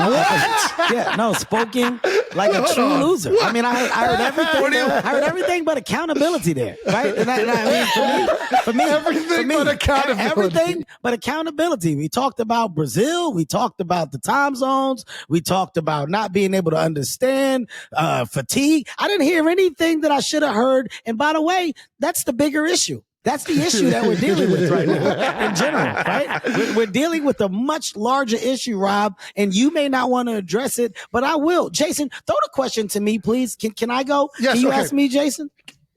spoken like a true loser. I mean, I heard everything. I heard everything but accountability there. Right? And I mean, for me, everything but accountability. We talked about Brazil. We talked about the time zones. We talked about not being able to understand fatigue. I didn't hear anything that I should have heard. And by the way, that's the bigger issue. That's the issue that we're dealing with right now in general, right? We're dealing with a much larger issue, Rob, and you may not want to address it, but I will. Jason, throw the question to me, please. Can I go? Yes, Can you okay. ask me, Jason?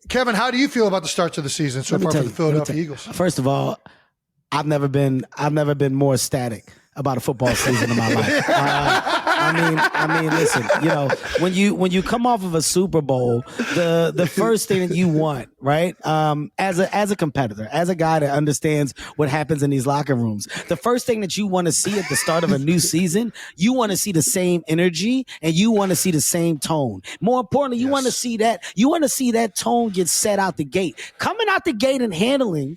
Kevin, how do you feel about the starts of the season so far for the Philadelphia Eagles? First of all, I've never been more ecstatic about a football season in my life. I mean, listen, when you come off of a Super Bowl, the first thing that you want, right? As a competitor, as a guy that understands what happens in these locker rooms, the first thing that you want to see at the start of a new season, you want to see the same energy and you want to see the same tone. More importantly, you want to see that tone get set out the gate. Coming out the gate and handling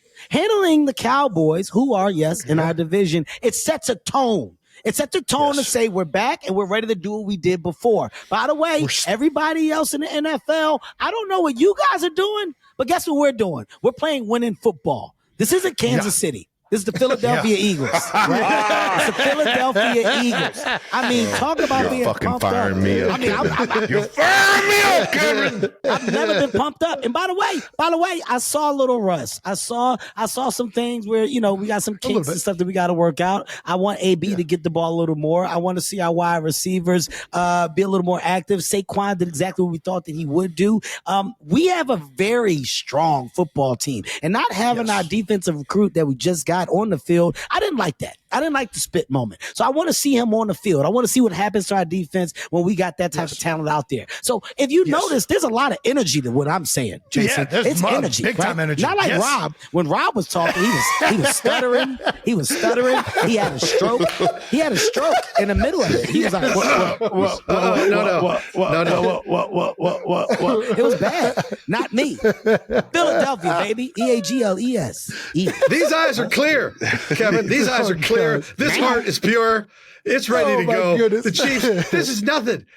the Cowboys, who are, yes, in our division, it sets a tone. It sets a tone to say we're back and we're ready to do what we did before. By the way, everybody else in the NFL, I don't know what you guys are doing, but guess what we're doing? We're playing winning football. This isn't Kansas City. This is the Philadelphia Eagles. Right? It's the Philadelphia Eagles. I mean, talk about being pumped up. You're firing me up, Kevin. I've never been pumped up. And by the way, I saw a little rust. I saw some things where, we got some kinks and stuff that we got to work out. I want AB to get the ball a little more. I want to see our wide receivers be a little more active. Saquon did exactly what we thought that he would do. We have a very strong football team. And not having our defensive recruit that we just got on the field, I didn't like that. I didn't like the spit moment. So I want to see him on the field. I want to see what happens to our defense when we got that type of talent out there. So if you notice, there's a lot of energy to what I'm saying, Jason. Yeah, it's energy. Big time energy. Not like Rob. When Rob was talking, he was stuttering. He was stuttering. He had a stroke. He had a stroke in the middle of it. He was like, no. It was bad. Not me. Philadelphia, baby. EAGLES. These eyes are clear, Kevin. These eyes are clear. This heart is pure. It's ready to go. Goodness. The Chiefs, this is nothing.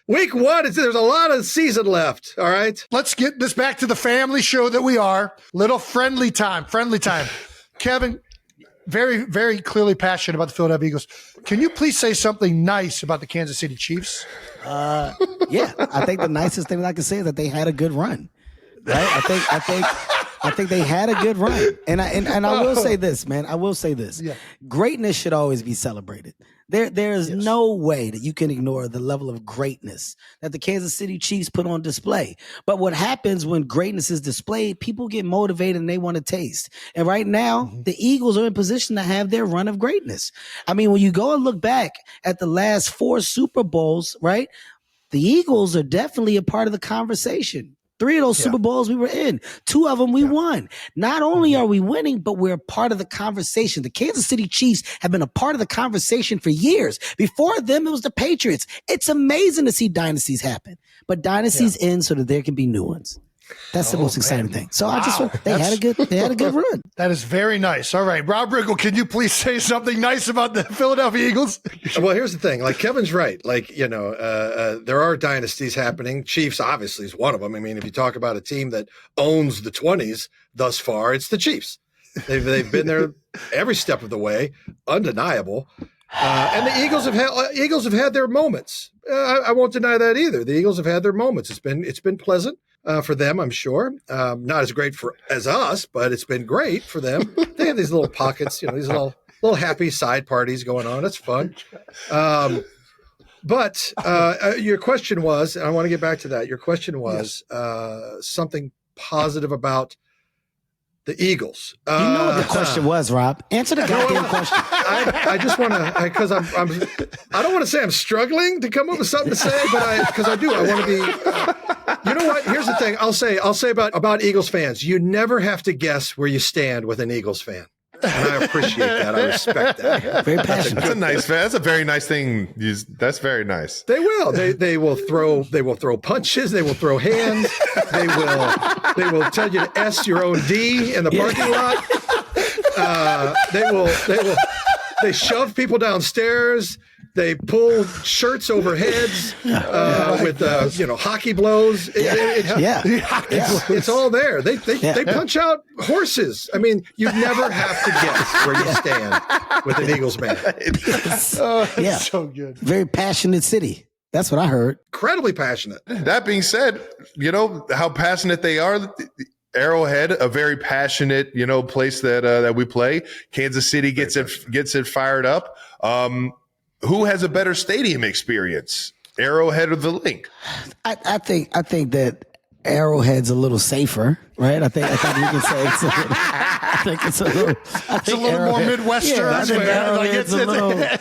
Week one, there's a lot of season left. All right. Let's get this back to the family show that we are. Little friendly time. Kevin, very, very clearly passionate about the Philadelphia Eagles. Can you please say something nice about the Kansas City Chiefs? Yeah. I think the nicest thing that I can say is that they had a good run. Right? I think I think they had a good run. And I will say this, man. I will say this. Yeah. Greatness should always be celebrated. There is no way that you can ignore the level of greatness that the Kansas City Chiefs put on display. But what happens when greatness is displayed, people get motivated and they want to taste. And right now, the Eagles are in position to have their run of greatness. I mean, when you go and look back at the last 4 Super Bowls, right? The Eagles are definitely a part of the conversation. 3 of those Super Bowls we were in. 2 of them we won. Not only are we winning, but we're a part of the conversation. The Kansas City Chiefs have been a part of the conversation for years. Before them, it was the Patriots. It's amazing to see dynasties happen, but dynasties end so that there can be new ones. That's the most exciting thing. So I just they had a good run. That is very nice. All right, Rob Riggle, can you please say something nice about the Philadelphia Eagles? Well, here's the thing. Like Kevin's right. Like, there are dynasties happening. Chiefs obviously is one of them. I mean, if you talk about a team that owns the 20s thus far, it's the Chiefs. They've been there every step of the way, undeniable. And the Eagles have had their moments. I won't deny that either. The Eagles have had their moments. It's been pleasant. For them, I'm sure. Not as great as us, but it's been great for them. They have these little pockets, these little happy side parties going on. It's fun. But your question was, and I want to get back to that. Your question was something positive about the Eagles. You know what the question was, Rob. Answer the goddamn question. I just want to, because I don't want to say I'm struggling to come up with something to say, but because I do. I want to be. You know what? Here's the thing. I'll say about Eagles fans. You never have to guess where you stand with an Eagles fan. And I appreciate that. I respect that. Very passionate. That's a nice fan. That's a very nice thing. That's very nice. They will. They will throw punches. They will throw hands. They will tell you to S your own D in the parking lot. They shove people downstairs. They pull shirts over heads with hockey blows. It's all there. They punch out horses. I mean, you never have to guess where you stand with an Eagles fan. It's so good. Very passionate city. That's what I heard. Incredibly passionate. That being said, you know how passionate they are. Arrowhead, a very passionate, place that we play. Kansas City gets it fired up. Who has a better stadium experience, Arrowhead or the Link? I think that Arrowhead's a little safer, right? I think we can say it's a little. I think it's a little more Midwestern. Yeah,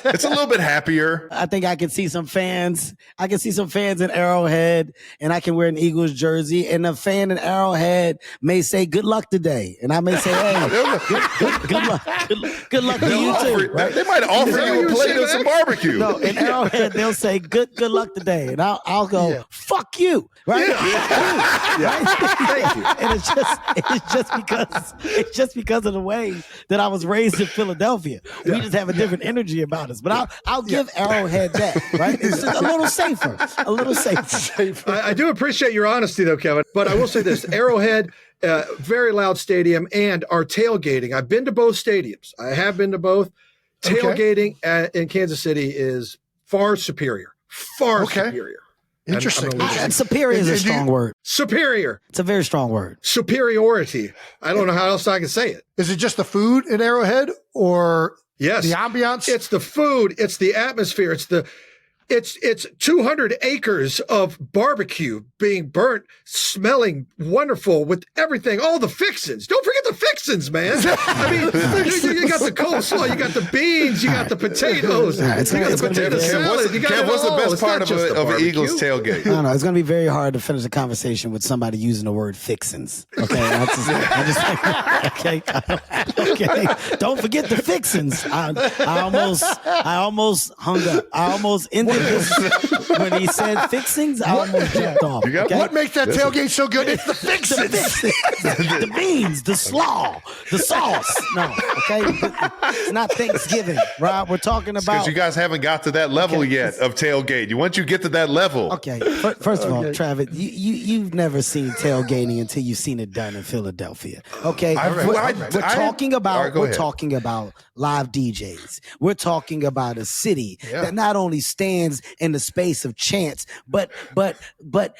It's a little bit happier. I think I can see some fans. I can see some fans in Arrowhead, and I can wear an Eagles jersey. And a fan in Arrowhead may say, "Good luck today," and I may say, "Hey, good luck to you too." Right? They might offer you a plate of some barbecue. No, in Arrowhead they'll say, "Good luck today," and I'll go, "Fuck you," right? Thank you. And it's just because of the way that I was raised in Philadelphia. We just have a different energy about us. But I'll give Arrowhead that, right? It's just a little safer. I do appreciate your honesty, though, Kevin. But I will say this: Arrowhead, very loud stadium, and our tailgating. I've been to both stadiums. I have been to both. Tailgating in Kansas City is far superior. Far superior. Interesting. Superior is a strong word. Superior. It's a very strong word. Superiority. I don't know how else I can say it. Is it just the food at Arrowhead or the ambiance? It's the food. It's the atmosphere. It's 200 acres of barbecue being burnt, smelling wonderful with everything, all the fixins. Don't forget the fixins, man. I mean, you got the coleslaw, you got the beans, you got the potatoes, you got the potato salad. What's the best part of an Eagles tailgate? I don't know. It's going to be very hard to finish a conversation with somebody using the word fixins. Okay, okay. Don't forget the fixins. I almost hung up. I almost ended this when he said fixings. I almost jumped off. What makes that tailgate so good? It's the fixins. The beans, the slaw, the sauce. No, okay? It's not Thanksgiving, Rob. We're talking about. Because you guys haven't got to that level yet of tailgate. Once you get to that level. Okay. First of all, Travis, you've never seen tailgating until you've seen it done in Philadelphia. Okay. We're talking about live DJs. We're talking about a city that not only stands in the space of chance, but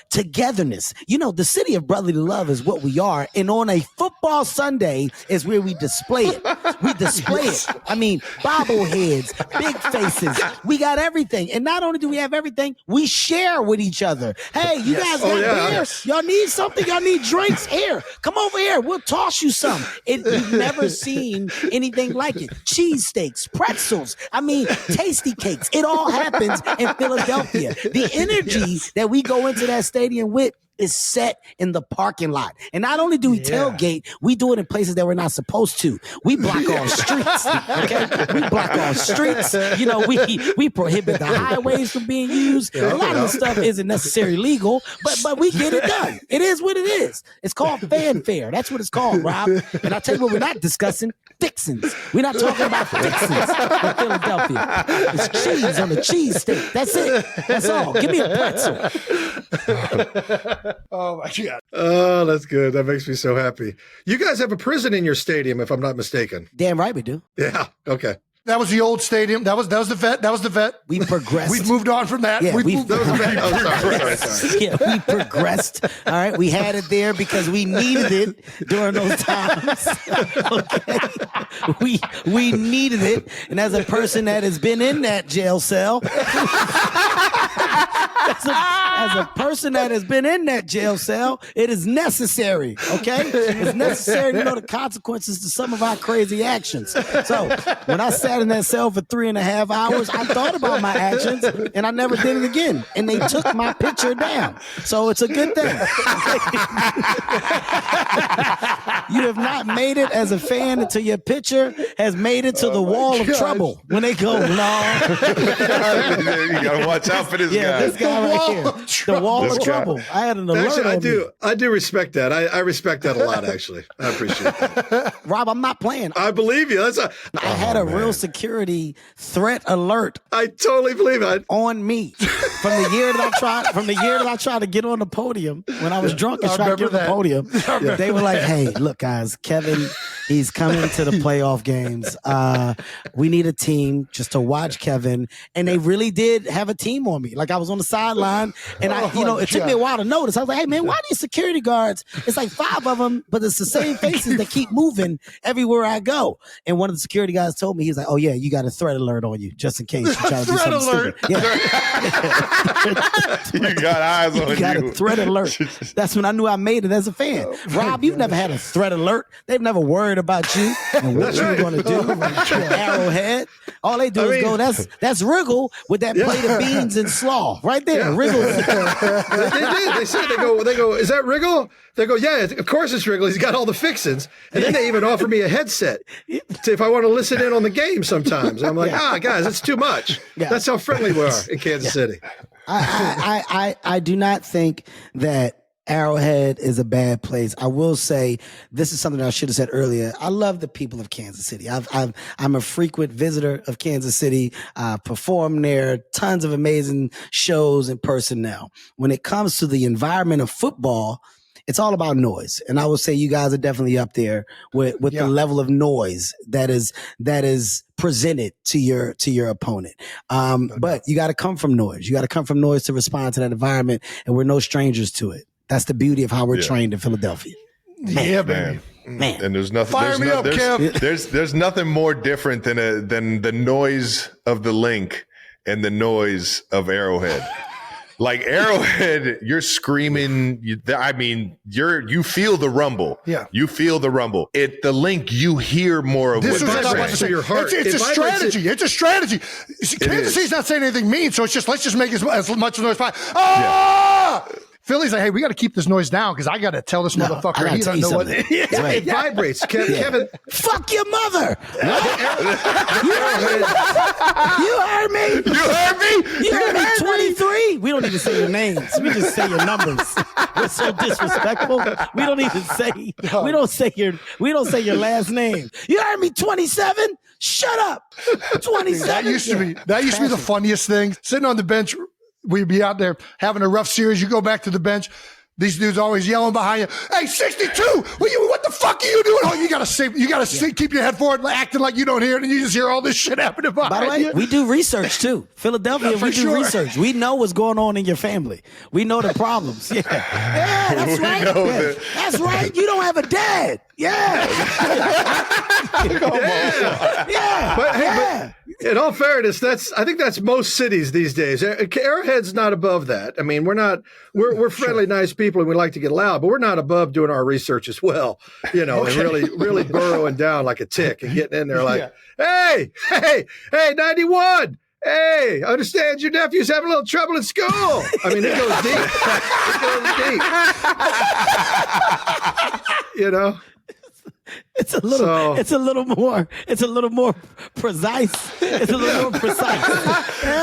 togetherness. You know, the city of brotherly love is what we are, and on a football Sunday is where we display it. We display it. I mean, bobbleheads, big faces. We got everything, and not only do we have everything, we share with each other. Hey, you guys got beer? Y'all need something? Y'all need drinks? Here, come over here. We'll toss you some. You've never seen anything like it. Cheesesteaks, pretzels. I mean, tasty cakes. It all happens in Philadelphia. The energy that we go into that stadium with is set in the parking lot. And not only do we tailgate, we do it in places that we're not supposed to. We block off streets. Okay? We block off streets. You know, we prohibit the highways from being used. A lot of the stuff isn't necessarily legal, but we get it done. It is what it is. It's called fanfare. That's what it's called, Rob. And I'll tell you what we're not discussing. Fixins. We're not talking about fixins in Philadelphia. It's cheese on the cheese steak. That's it. That's all. Give me a pretzel. Oh my God. Oh, that's good. That makes me so happy. You guys have a prison in your stadium, if I'm not mistaken. Damn right we do. Yeah. Okay. That was the old stadium. That was the vet. That was the vet. We progressed. We've moved on from that. Yeah, That was the vet. Oh, sorry. Yeah, we progressed. All right, we had it there because we needed it during those times. Okay, we needed it, and as a person that has been in that jail cell, as a person that has been in that jail cell, it is necessary. Okay, it's necessary to know the consequences to some of our crazy actions. So when I sat in that cell for 3.5 hours, I thought about my actions, and I never did it again. And they took my picture down. So it's a good thing. You have not made it as a fan until your picture has made it to the wall of trouble. When they go, no. You got to watch out for this guy. This guy right here. The wall of trouble. I had an alert. Actually, I do respect that. I respect that a lot, actually. I appreciate that. Rob, I'm not playing. I believe you. I had a real security threat alert. I totally believe it. On me. From the year that I tried to get on the podium when I was drunk and tried to get on the podium. They were like, hey, look, guys, Kevin, he's coming to the playoff games. We need a team just to watch Kevin. And they really did have a team on me. Like I was on the sideline and it took me a while to notice. I was like, hey man, why these security guards? It's like 5 of them, but it's the same faces that keep moving everywhere I go. And one of the security guys told me, he's like, oh yeah, you got a threat alert on you just in case you try to do something stupid. Yeah. You got eyes on you. You got a threat alert. That's when I knew I made it as a fan. Rob, you've never had a threat alert. They've never worried about you and what you were going to do. Arrowhead. All they do is go, that's Riggle with that plate of beans and slaw. Right there. Riggle. They did. They said, they go, is that Riggle? They go, yeah, of course it's Riggle. He's got all the fixins. And then they even offer me a headset if I want to listen in on the game sometimes. I'm like, guys, it's too much. Yeah. That's how friendly we are in Kansas City. I do not think that Arrowhead is a bad place. I will say this is something that I should have said earlier. I love the people of Kansas City. I'm a frequent visitor of Kansas City. I perform there, tons of amazing shows and personnel. When it comes to the environment of football, it's all about noise. And I will say you guys are definitely up there with the level of noise that is presented to your opponent. But you got to come from noise. You got to come from noise to respond to that environment. And we're no strangers to it. That's the beauty of how we're trained in Philadelphia. Man. And there's nothing. There's nothing more different than the noise of the link and the noise of Arrowhead. Like Arrowhead, you're screaming. You feel the rumble. Yeah, you feel the rumble. At the link, you hear more of this what is they're saying. Your heart. It's a strategy. It's a strategy. Kansas City's not saying anything mean, so it's just let's just make as much noise as possible. Ah! Philly's like, hey, we got to keep this noise down because I got to tell this motherfucker he doesn't know what. It vibrates. Kevin, fuck your mother. You heard me? You heard me? 23? We don't even even say your names. We just say your numbers. We're so disrespectful. We don't even say. We don't say your last name. You heard me? 27. Shut up. 27. That used to be the funniest thing. Sitting on the bench, we'd be out there having a rough series. You go back to the bench. These dudes always yelling behind you. Hey, 62! What the fuck are you doing? Oh, you gotta keep your head forward, acting like you don't hear it, and you just hear all this shit happening behind you. By the way, we do research too. Philadelphia, we do research. We know what's going on in your family. We know the problems. Yeah, that's right. That's right. You don't have a dad. Yeah. But in all fairness, I think that's most cities these days. Arrowhead's not above that. I mean, we're friendly, nice people, and we like to get loud, but we're not above doing our research as well, and really burrowing down like a tick and getting in there like, hey, 91. Hey, I understand your nephew's having a little trouble in school. I mean, it goes deep. It's a little more precise. It's a little more precise.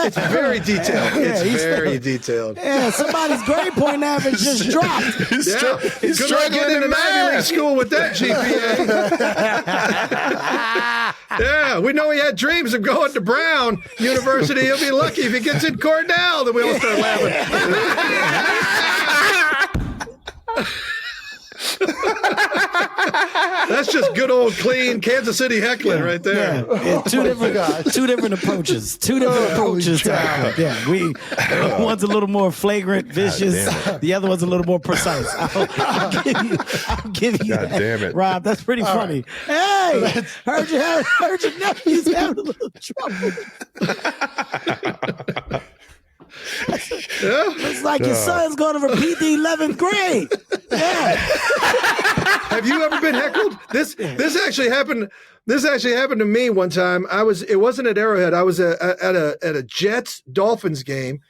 It's very detailed. It's very detailed. Yeah, somebody's grade point average just dropped. He's struggling in an Ivy League school with that GPA. Yeah, we know he had dreams of going to Brown University. He'll be lucky if he gets in Cornell. Then we'll start laughing. That's just good old clean Kansas City heckling right there. Yeah. Two different approaches. One's a little more flagrant, vicious. The other one's a little more precise. I'll give you that. Damn it, Rob. That's pretty funny. Right. Hey, heard your nephew's having a little trouble. Looks like your son's going to repeat the 11th grade. Yeah. Have you ever been heckled? This actually happened. This actually happened to me one time. It wasn't at Arrowhead. I was at a Jets Dolphins game,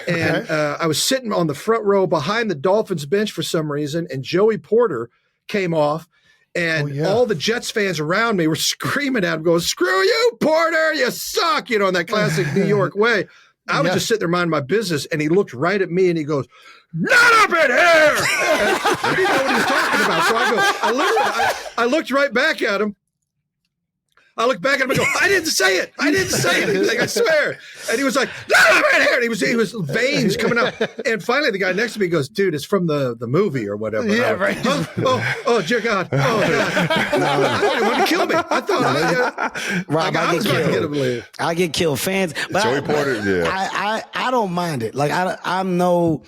and I was sitting on the front row behind the Dolphins bench for some reason, and Joey Porter came off. And all the Jets fans around me were screaming at him, going, "Screw you, Porter! You suck!" In that classic New York way. I was just sitting there minding my business, and he looked right at me, and he goes, "Not up in here!" I didn't know what he was talking about. So I looked right back at him. I looked back at him and go, "I didn't say it. He's like, "I swear." And he was like, "Not up in here!" And he was veins coming out. And finally, the guy next to me goes, "Dude, it's from the movie or whatever." Yeah, right. Oh, dear God. Oh, God. I thought he wanted to kill me. I thought I was about to get him to leave. I get killed. Fans. But Joey Porter, I don't mind it. Like, I am no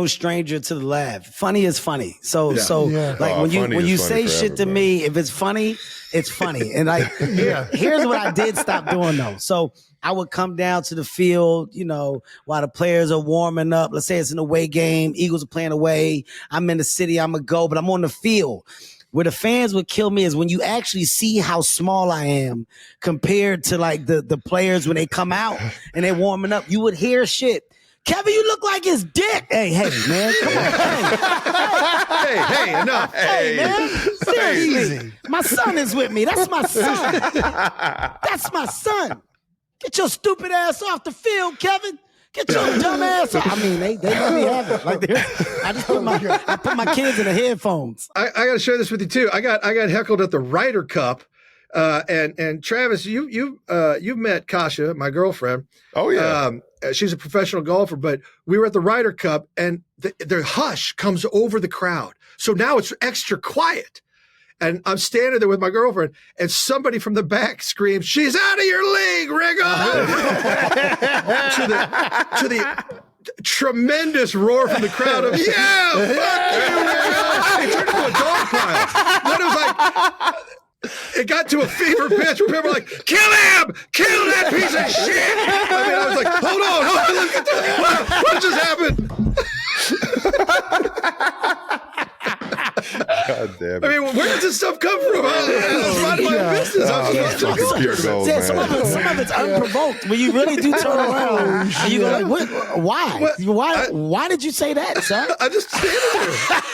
stranger to the laugh. Funny is funny. So like when you say shit to me, if it's funny, it's funny. And like, here's what I did stop doing though. So I would come down to the field, while the players are warming up. Let's say it's an away game. Eagles are playing away. I'm in the city. I'm going to go, but I'm on the field. Where the fans would kill me is when you actually see how small I am compared to like the players when they come out and they're warming up. You would hear shit. Kevin, you look like his dick. Hey, man, come on. Hey, enough. Hey, man, seriously. My son is with me. That's my son. Get your stupid ass off the field, Kevin. Get your dumb ass off. I mean, they let me have it. Like, I put my kids in the headphones. I got to share this with you too. I got heckled at the Ryder Cup. And Travis, you've met Kasha, my girlfriend. Oh yeah. She's a professional golfer, but we were at the Ryder Cup, and the hush comes over the crowd. So now it's extra quiet. And I'm standing there with my girlfriend, and somebody from the back screams, "She's out of your league, Riggle!" to the tremendous roar from the crowd of, "Yeah, fuck you, Riggle!" It turned into a dog pile. Then it was like, it got to a fever pitch where people were like, "Kill him! Kill that piece of shit!" I mean, I was like, hold on, look at this. What just happened? God damn it. I mean, where does this stuff come from? It's not my business. Some of it's unprovoked. When you really do turn around, and you go like, Why? Why did you say that, sir? I'm just standing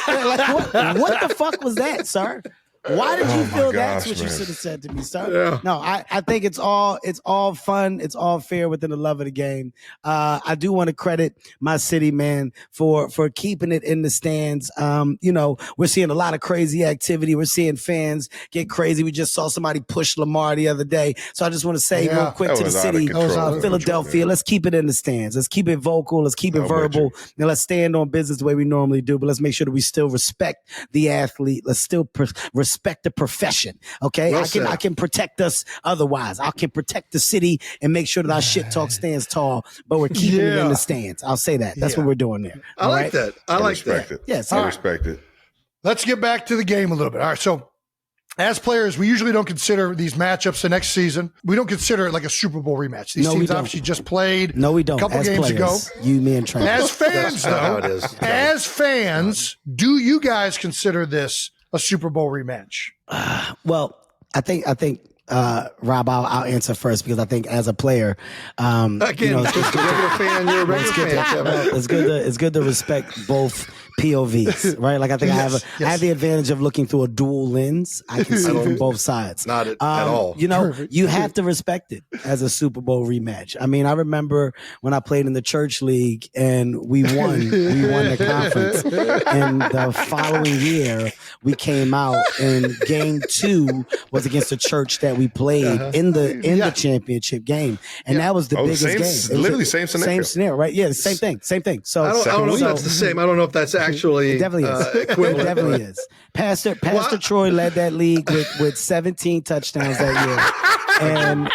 there. Like, what the fuck was that, sir? Why did you feel that's gosh, what you man. should have said to me, sir? Yeah. No, I think it's all fun. It's all fair within the love of the game. I do want to credit my city, man, for keeping it in the stands. We're seeing a lot of crazy activity. We're seeing fans get crazy. We just saw somebody push Lamar the other day. So I just want to say real quick that to the was out of city control. of Philadelphia, let's keep it in the stands. Let's keep it vocal. Let's keep it verbal. And let's stand on business the way we normally do. But let's make sure that we still respect the athlete. Let's still respect the profession. Okay, Well I can protect us otherwise. I can protect the city and make sure that our shit talk stands tall. But we're keeping it in the stands. I'll say that. That's what we're doing there. I like that. I like respect that. it. Yes, I all right. respect it. Let's get back to the game a little bit. All right, so as players, we usually don't consider these matchups the next season. We don't consider it like a Super Bowl rematch. These teams obviously just played we don't. a couple As games players, ago. You, me, and Trent. As fans, That's not how it though, is. as fans, do you guys consider this a Super Bowl rematch? Well, I think Rob, I'll answer first because I think as a player, Again, just a regular fan. You're a regular fan, Kevin. it's good to respect both POVs, right? Like I think I have the advantage of looking through a dual lens. I can see from both sides. Not at all. You have to respect it as a Super Bowl rematch. I mean, I remember when I played in the church league and we won the conference, and the following year we came out and game 2 was against the church that we played in the championship game, and that was the biggest game. It was Literally same scenario. Same scenario, right? Yeah, same thing. So I don't know if that's the same. I don't know if that's actually it definitely is. equivalent. It definitely is. Pastor Troy led that league with 17 touchdowns that year. And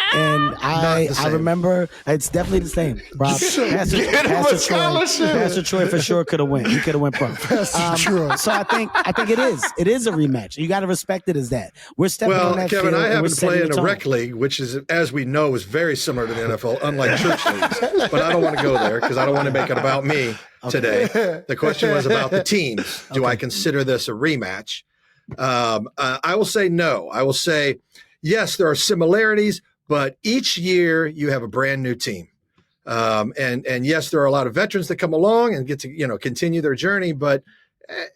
I remember it's definitely the same, Rob. Pastor Troy for sure could have went. He could have went pro. So I think it is a rematch. You got to respect it as that. We're stepping on that Kevin, field. I happen we're to play in setting a the rec tone. league, which is, as we know, is very similar to the NFL, unlike church leagues. But I don't want to go there because I don't want to make it about me today. The question was about the teams. Do I consider this a rematch? I will say no. I will say yes. There are similarities. But each year you have a brand new team. And yes, there are a lot of veterans that come along and get to, continue their journey, but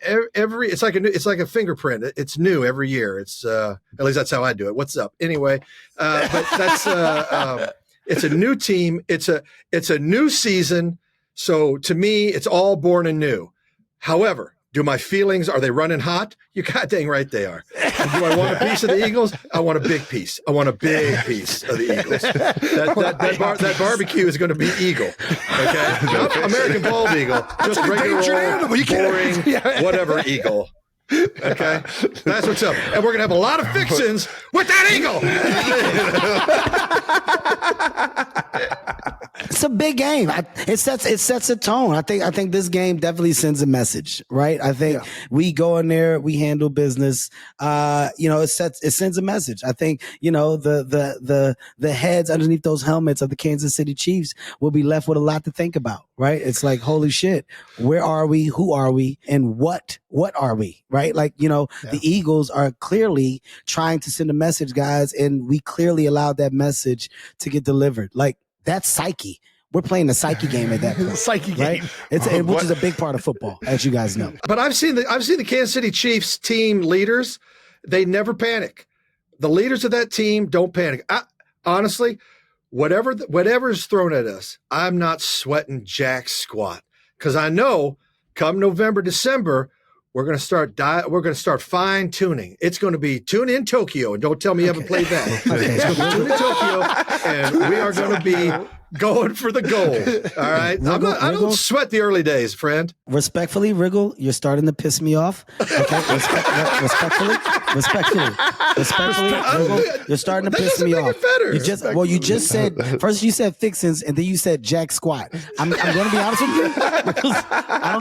it's like a fingerprint. It's new every year. It's, at least that's how I do it. What's up? Anyway, but that's, it's a new team. It's a new season. So to me, it's all born anew. However, do my feelings, are they running hot? You goddamn right they are. And do I want a piece of the Eagles? I want a big piece. I want a big piece of the Eagles. That barbecue is going to be Eagle. Okay? Not American bald eagle. Just regular old, boring, whatever Eagle. Okay? That's what's up. And we're going to have a lot of fixins with that Eagle. It's a big game. It sets a tone. I think this game definitely sends a message, right? I think we go in there, we handle business. It sends a message. I think the heads underneath those helmets of the Kansas City Chiefs will be left with a lot to think about, right? It's like, holy shit, where are we? Who are we? And what are we? Right? Like, the Eagles are clearly trying to send a message, guys, and we clearly allowed that message to get delivered. Like, that's psyche. We're playing the psyche game at that point. Psyche right? game. Which is a big part of football, as you guys know. But I've seen the Kansas City Chiefs team leaders. They never panic. The leaders of that team don't panic. Honestly, whatever's thrown at us, I'm not sweating jack squat because I know come November, December, we're going to start fine tuning. It's going to be tune in Tokyo, and don't tell me you haven't played that. It's going to be tune in Tokyo, and we are going to be going for the gold. All right, I don't sweat the early days, friend. Respectfully, Riggle, you're starting to piss me off. Okay, respectfully, Riggle, you're starting to piss me off. You just said first you said fixins, and then you said jack squat. I'm going to be honest with you. Because I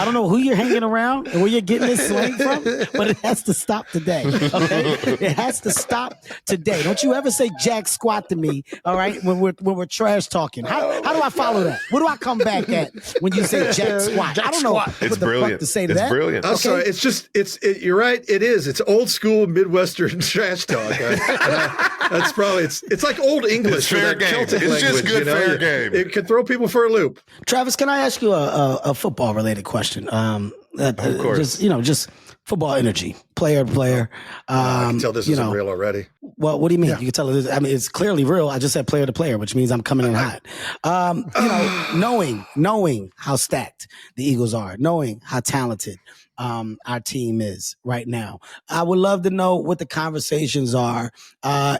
don't know who you're hanging around and where you're getting this slang from, but it has to stop today. Okay, it has to stop today. Don't you ever say jack squat to me? All right, when we're trash talking. How do I follow that? What do I come back at when you say jack squat? I don't know what the fuck to say to that. It's brilliant. I'm sorry. It's just you're right. It is. It's old school Midwestern trash talk. That's probably it's like old English. It's fair game. Celtic It's language, just good fair game. It can throw people for a loop. Travis, can I ask you a football related question? Of course. Just football energy, player to player. I can tell this isn't real already. Well, what do you mean? Yeah. You can tell it. I mean, it's clearly real. I just said player to player, which means I'm coming in hot. Knowing how stacked the Eagles are, knowing how talented our team is right now, I would love to know what the conversations are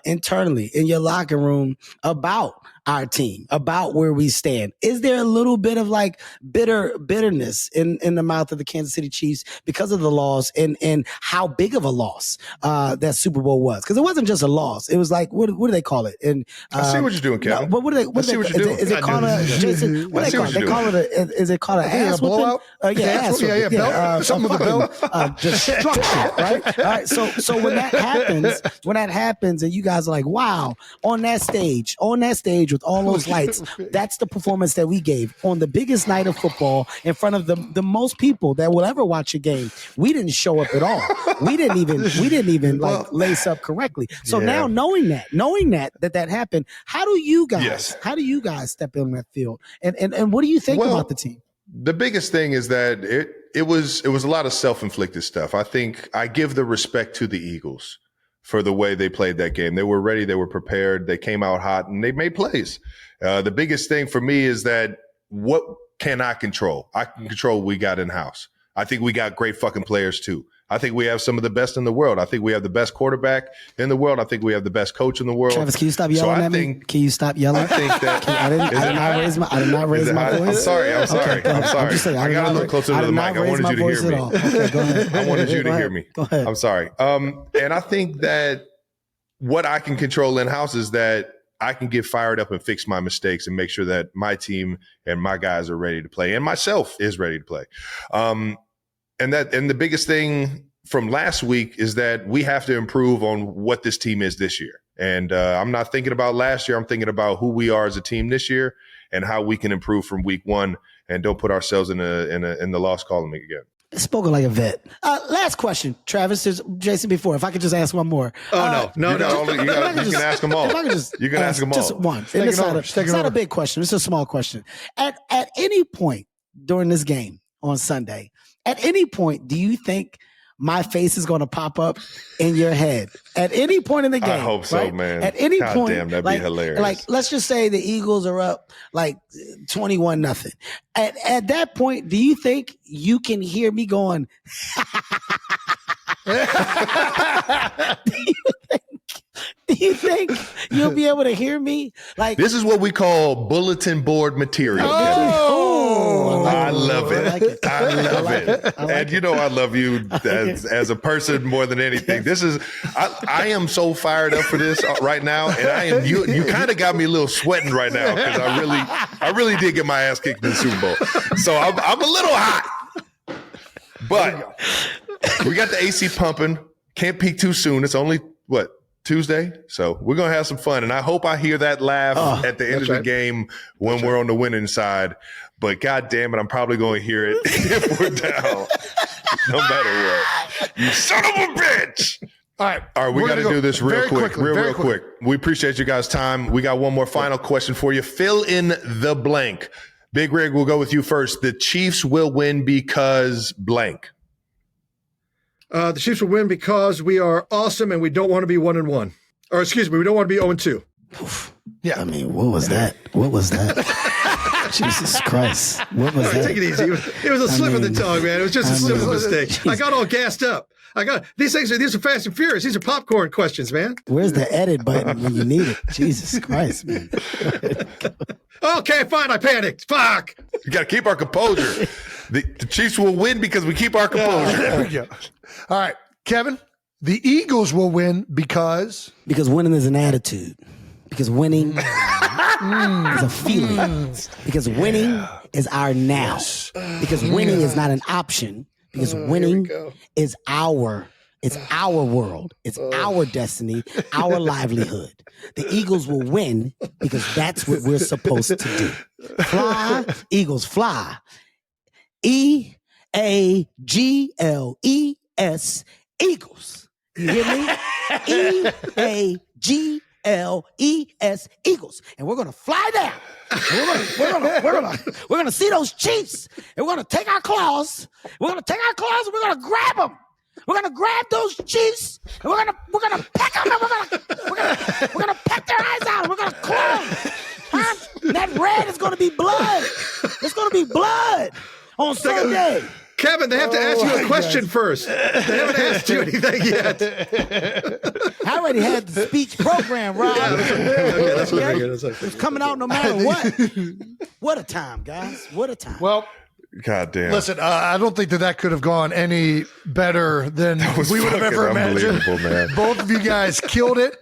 internally in your locker room about our team, about where we stand. Is there a little bit of like bitterness in the mouth of the Kansas City Chiefs because of the loss and how big of a loss that Super Bowl was? Because it wasn't just a loss. It was like, what do they call it? And I see what you're doing, Kevin. No, what do they? I see what you're doing. Is it called a Jason? What do they call it? Is it called an ass blowout? Ass whipping. Belt. Something with a belt. Destruction, right? All right. So when that happens, and you guys are like, wow, on that stage with all those lights, that's the performance that we gave on the biggest night of football in front of the most people that will ever watch a game. We didn't show up at all. We didn't even like lace up correctly. So now knowing that happened, how do you guys step in that field? And what do you think about the team? The biggest thing is that it was a lot of self-inflicted stuff. I think I give the respect to the Eagles for the way they played that game. They were ready. They were prepared. They came out hot and they made plays. The biggest thing for me is that what can I control? I can control what we got in-house. I think we got great fucking players too. I think we have some of the best in the world. I think we have the best quarterback in the world. I think we have the best coach in the world. Travis, can you stop yelling at me? Can you stop yelling? I think that I did not raise my voice. I'm sorry. I'm sorry. I got a little closer to the mic. I wanted you to hear me. Okay, go ahead. I wanted you to hear me. Go ahead. I'm sorry. And I think that what I can control in-house is that I can get fired up and fix my mistakes and make sure that my team and my guys are ready to play and myself is ready to play. And the biggest thing from last week is that we have to improve on what this team is this year. And I'm not thinking about last year. I'm thinking about who we are as a team this year and how we can improve from week one and don't put ourselves in the loss column again. Spoken like a vet. Last question, Travis. There's Jason before. If I could just ask one more. No. You can ask them all. You can ask them all. Just one. And it's not a big question. It's a small question. At any point during this game on Sunday, at any point, do you think my face is going to pop up in your head? At any point in the game. I hope so, right? man. At any point. Damn, that'd be hilarious. Like, let's just say the Eagles are up like 21-0. At that point, do you think you can hear me going, do you think you'll be able to hear me? Like, this is what we call bulletin board material. I love it. I love it. And you know I love you as a person more than anything. This is I am so fired up for this right now, and I am you kind of got me a little sweating right now because I really did get my ass kicked in the Super Bowl. So I'm a little hot. But we got the AC pumping. Can't peak too soon. It's only Tuesday? So we're going to have some fun. And I hope I hear that laugh at the end of the game when we're on the winning side. But God damn it, I'm probably going to hear it if we're down. No matter what. You son of a bitch. All right, we got to do this real quick. We appreciate you guys' time. We got one more final question for you. Fill in the blank. Big Rig, we'll go with you first. The Chiefs will win because blank. The Chiefs will win because we are awesome and we don't want to be 1-1. Or excuse me, we don't want to be 0-2. Yeah. I mean, what was that? Jesus Christ. What was that? Take it easy. It was a slip of the tongue, man. It was just a simple mistake. I got all gassed up. These are Fast and Furious. These are popcorn questions, man. Where's the edit button when you need it? Jesus Christ, man. Okay, fine. I panicked. Fuck. You got to keep our composure. The Chiefs will win because we keep our composure. There we go. All right, Kevin, the Eagles will win because winning is an attitude. Because winning is a feeling. Because winning is our now. Because winning is not an option. Because winning is our world. It's our destiny, our livelihood. The Eagles will win because that's what we're supposed to do. Fly, Eagles, fly. EAGLES, Eagles. You hear me? EAGLES, Eagles. And we're going to fly down. We're gonna see those Chiefs, and we're gonna take our claws. We're gonna take our claws and we're gonna grab them. We're gonna grab those Chiefs and we're gonna peck them and we're gonna peck their eyes out. And we're gonna claw them. Huh? That red is gonna be blood. It's gonna be blood on Sunday. Kevin, they have to ask you a question first. They haven't asked you anything yet. I already had the speech program, Rob. Okay, that's what I figured. It's coming out no matter what. What a time, guys. What a time. Well, God damn. listen, I don't think that could have gone any better than we would have ever imagined. Man. Both of you guys killed it.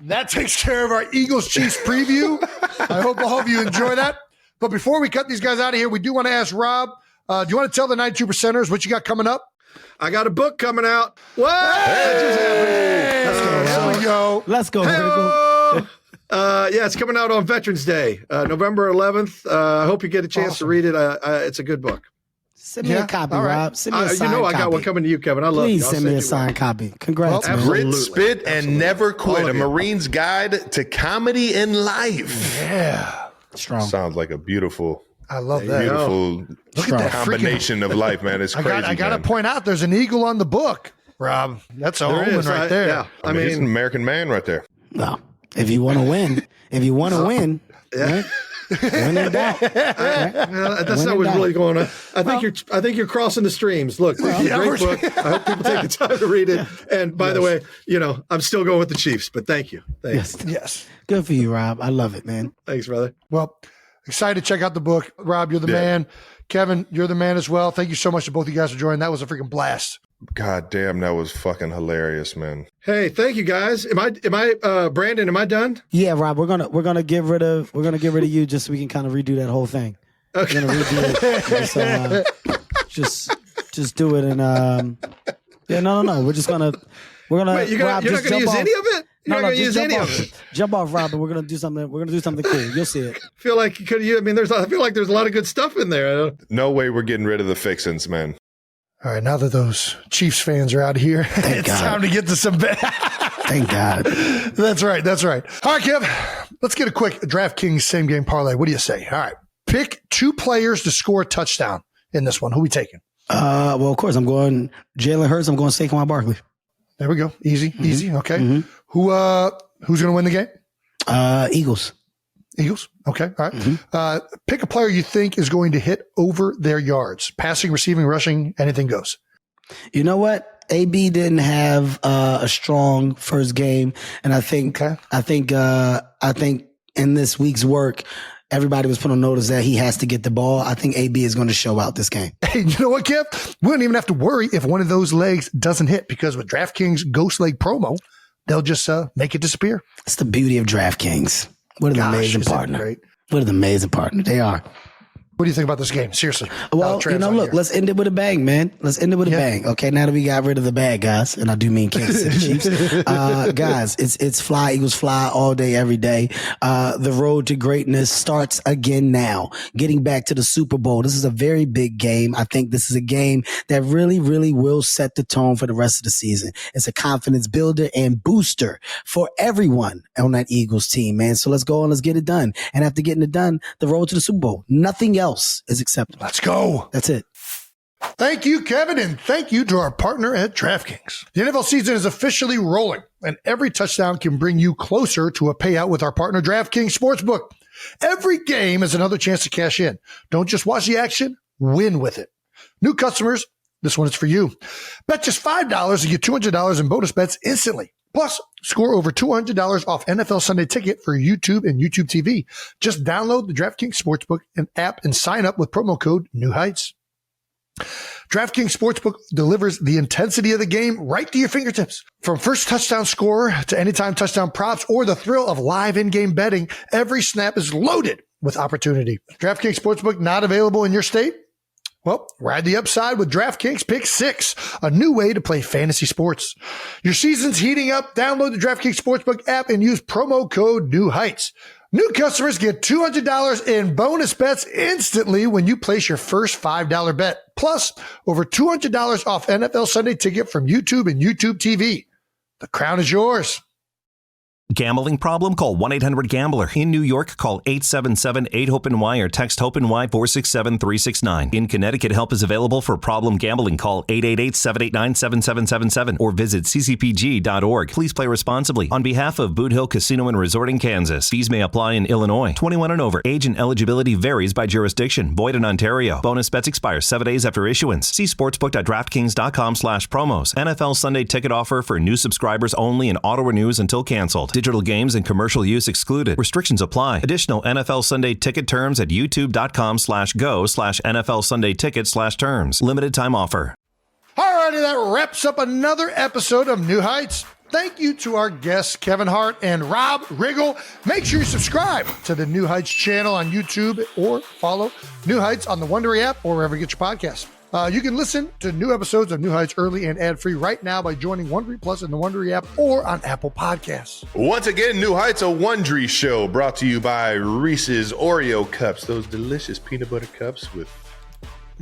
That takes care of our Eagles-Chiefs preview. I hope all of you enjoy that. But before we cut these guys out of here, we do want to ask Rob, do you want to tell the 92%ers what you got coming up? I got a book coming out. What? That just happened. Let's go, There we go. Let's go, Hey-o! Yeah, it's coming out on Veterans Day, November 11th. I hope you get a chance to read it. It's a good book. Send me a copy, all right. Rob. Send me a signed You know I got copy. one coming to you, Kevin. I love Please you. I'll send me a you signed one. copy. Congrats, man. absolutely. Grit, spit, and never quit. All A of you. Marine's Guide to Comedy and Life. Yeah. Strong. Sounds like a beautiful, I love that. beautiful Look at that combination of life, man. It's crazy. I got to man. point out there's an eagle on the book, Rob. That's a There omen is. right there. Yeah. I mean, he's an American man right there. No. If you want to win, win and die. That's not what's really going on. I think you're crossing the streams. Look, this is a great book. I hope people take the time to read it. And by the way, I'm still going with the Chiefs, but thank you. Thanks. Yes. Good for you, Rob. I love it, man. Thanks, brother. Well, excited to check out the book. Rob, you're the man. Kevin, you're the man as well. Thank you so much to both of you guys for joining. That was a freaking blast. God damn, that was fucking hilarious, man. Hey, thank you guys. Am I Brandon, am I done? Yeah, Rob, we're gonna get rid of you just so we can kind of redo that whole thing. Okay. We're gonna redo it. Just do it and no. We're gonna Wait, you're not just gonna jump use off. any of it? You're not gonna just use jump any off. of it. Jump off, Rob, and we're gonna do something cool. You'll see it. I feel like I feel like there's a lot of good stuff in there. No way we're getting rid of the fixins, man. All right, now that those Chiefs fans are out of here, it's God. time to get to some bet. Thank God. That's right. All right, Kev, let's get a quick DraftKings same game parlay. What do you say? All right, pick two players to score a touchdown in this one. Who we taking? Well, of course, I'm going Jalen Hurts. I'm going Saquon Barkley. There we go. Easy. Okay. Mm-hmm. Who's going to win the game? Eagles. Eagles. Okay. All right. Pick a player you think is going to hit over their yards. Passing, receiving, rushing, anything goes. You know what? AB didn't have a strong first game, and I think in this week's work, everybody was put on notice that he has to get the ball. I think AB is going to show out this game. Hey, you know what, Kev? We don't even have to worry if one of those legs doesn't hit because with DraftKings Ghost Leg promo, they'll just make it disappear. It's the beauty of DraftKings. What an amazing isn't it partner. great? What an amazing partner. They are. What do you think about this game? Seriously. Well, look, let's end it with a bang, man. Let's end it with a bang. Okay, now that we got rid of the bad guys, and I do mean Kansas City Chiefs, guys, it's fly, Eagles fly all day, every day. The road to greatness starts again now. Getting back to the Super Bowl. This is a very big game. I think this is a game that really, really will set the tone for the rest of the season. It's a confidence builder and booster for everyone on that Eagles team, man. So let's go and let's get it done. And after getting it done, the road to the Super Bowl. Nothing else is acceptable. Let's go. That's it. Thank you, Kevin, and thank you to our partner at DraftKings. The NFL season is officially rolling, and every touchdown can bring you closer to a payout with our partner, DraftKings Sportsbook. Every game is another chance to cash in. Don't just watch the action, win with it. New customers, this one is for you. Bet just $5 and get $200 in bonus bets instantly. Plus, score over $200 off NFL Sunday Ticket for YouTube and YouTube TV. Just download the DraftKings Sportsbook app and sign up with promo code New Heights. DraftKings Sportsbook delivers the intensity of the game right to your fingertips. From first touchdown scorer to anytime touchdown props or the thrill of live in-game betting, every snap is loaded with opportunity. DraftKings Sportsbook not available in your state? Well, ride the upside with DraftKings Pick 6, a new way to play fantasy sports. Your season's heating up. Download the DraftKings Sportsbook app and use promo code New Heights. New customers get $200 in bonus bets instantly when you place your first $5 bet. Plus, over $200 off NFL Sunday Ticket from YouTube and YouTube TV. The crown is yours. Gambling problem? Call 1-800-GAMBLER. In New York, call 877-8-HOPE-NY or text HOPE-NY 467-369. In Connecticut, help is available for problem gambling. Call 888-789-7777 or visit ccpg.org. Please play responsibly. On behalf of Boot Hill Casino and Resort in Kansas, fees may apply in Illinois. 21 and over. Age and eligibility varies by jurisdiction. Void in Ontario. Bonus bets expire 7 days after issuance. See sportsbook.draftkings.com/promos. NFL Sunday ticket offer for new subscribers only and auto renews until canceled. Digital games and commercial use excluded. Restrictions apply. Additional NFL Sunday ticket terms at youtube.com/go/NFL Sunday ticket/terms. Limited time offer. Alrighty, that wraps up another episode of New Heights. Thank you to our guests, Kevin Hart and Rob Riggle. Make sure you subscribe to the New Heights channel on YouTube or follow New Heights on the Wondery app or wherever you get your podcasts. You can listen to new episodes of New Heights early and ad-free right now by joining Wondery Plus in the Wondery app or on Apple Podcasts. Once again, New Heights, a Wondery show brought to you by Reese's Oreo Cups. Those delicious peanut butter cups with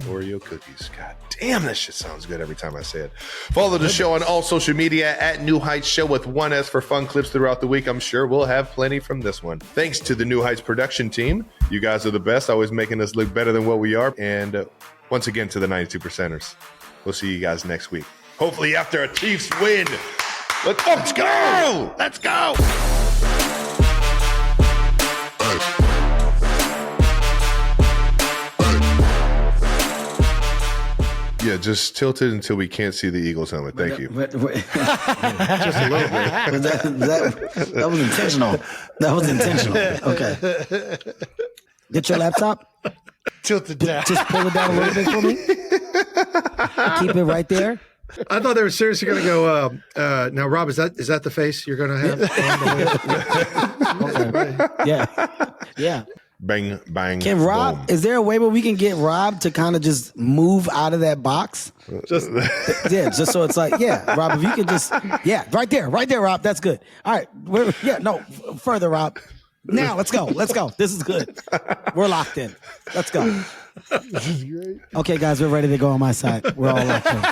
Oreo cookies. God damn, that shit sounds good every time I say it. Follow the show on all social media at New Heights Show with 1S for fun clips throughout the week. I'm sure we'll have plenty from this one. Thanks to the New Heights production team. You guys are the best, always making us look better than what we are. And once again, to the 92%ers. We'll see you guys next week. Hopefully after a Chiefs win. Let's go! Let's go! Yeah, just tilt it until we can't see the Eagles helmet. Thank you. Just a little bit. That was intentional. That was intentional. Okay. Get your laptop. Tilt it down. Just pull it down a little bit for me. Keep it right there. I thought they were seriously going to go. Now, Rob, is that the face you're going to have? Okay. Yeah. Bang, bang. Can Rob? boom. Is there a way where we can get Rob to kind of just move out of that box? Just so it's like, Rob, if you can just, right there, Rob. That's good. All right, further, Rob. Now let's go. This is good. We're locked in. Let's go. This is great. Okay, guys, we're ready to go on my side. We're all locked in.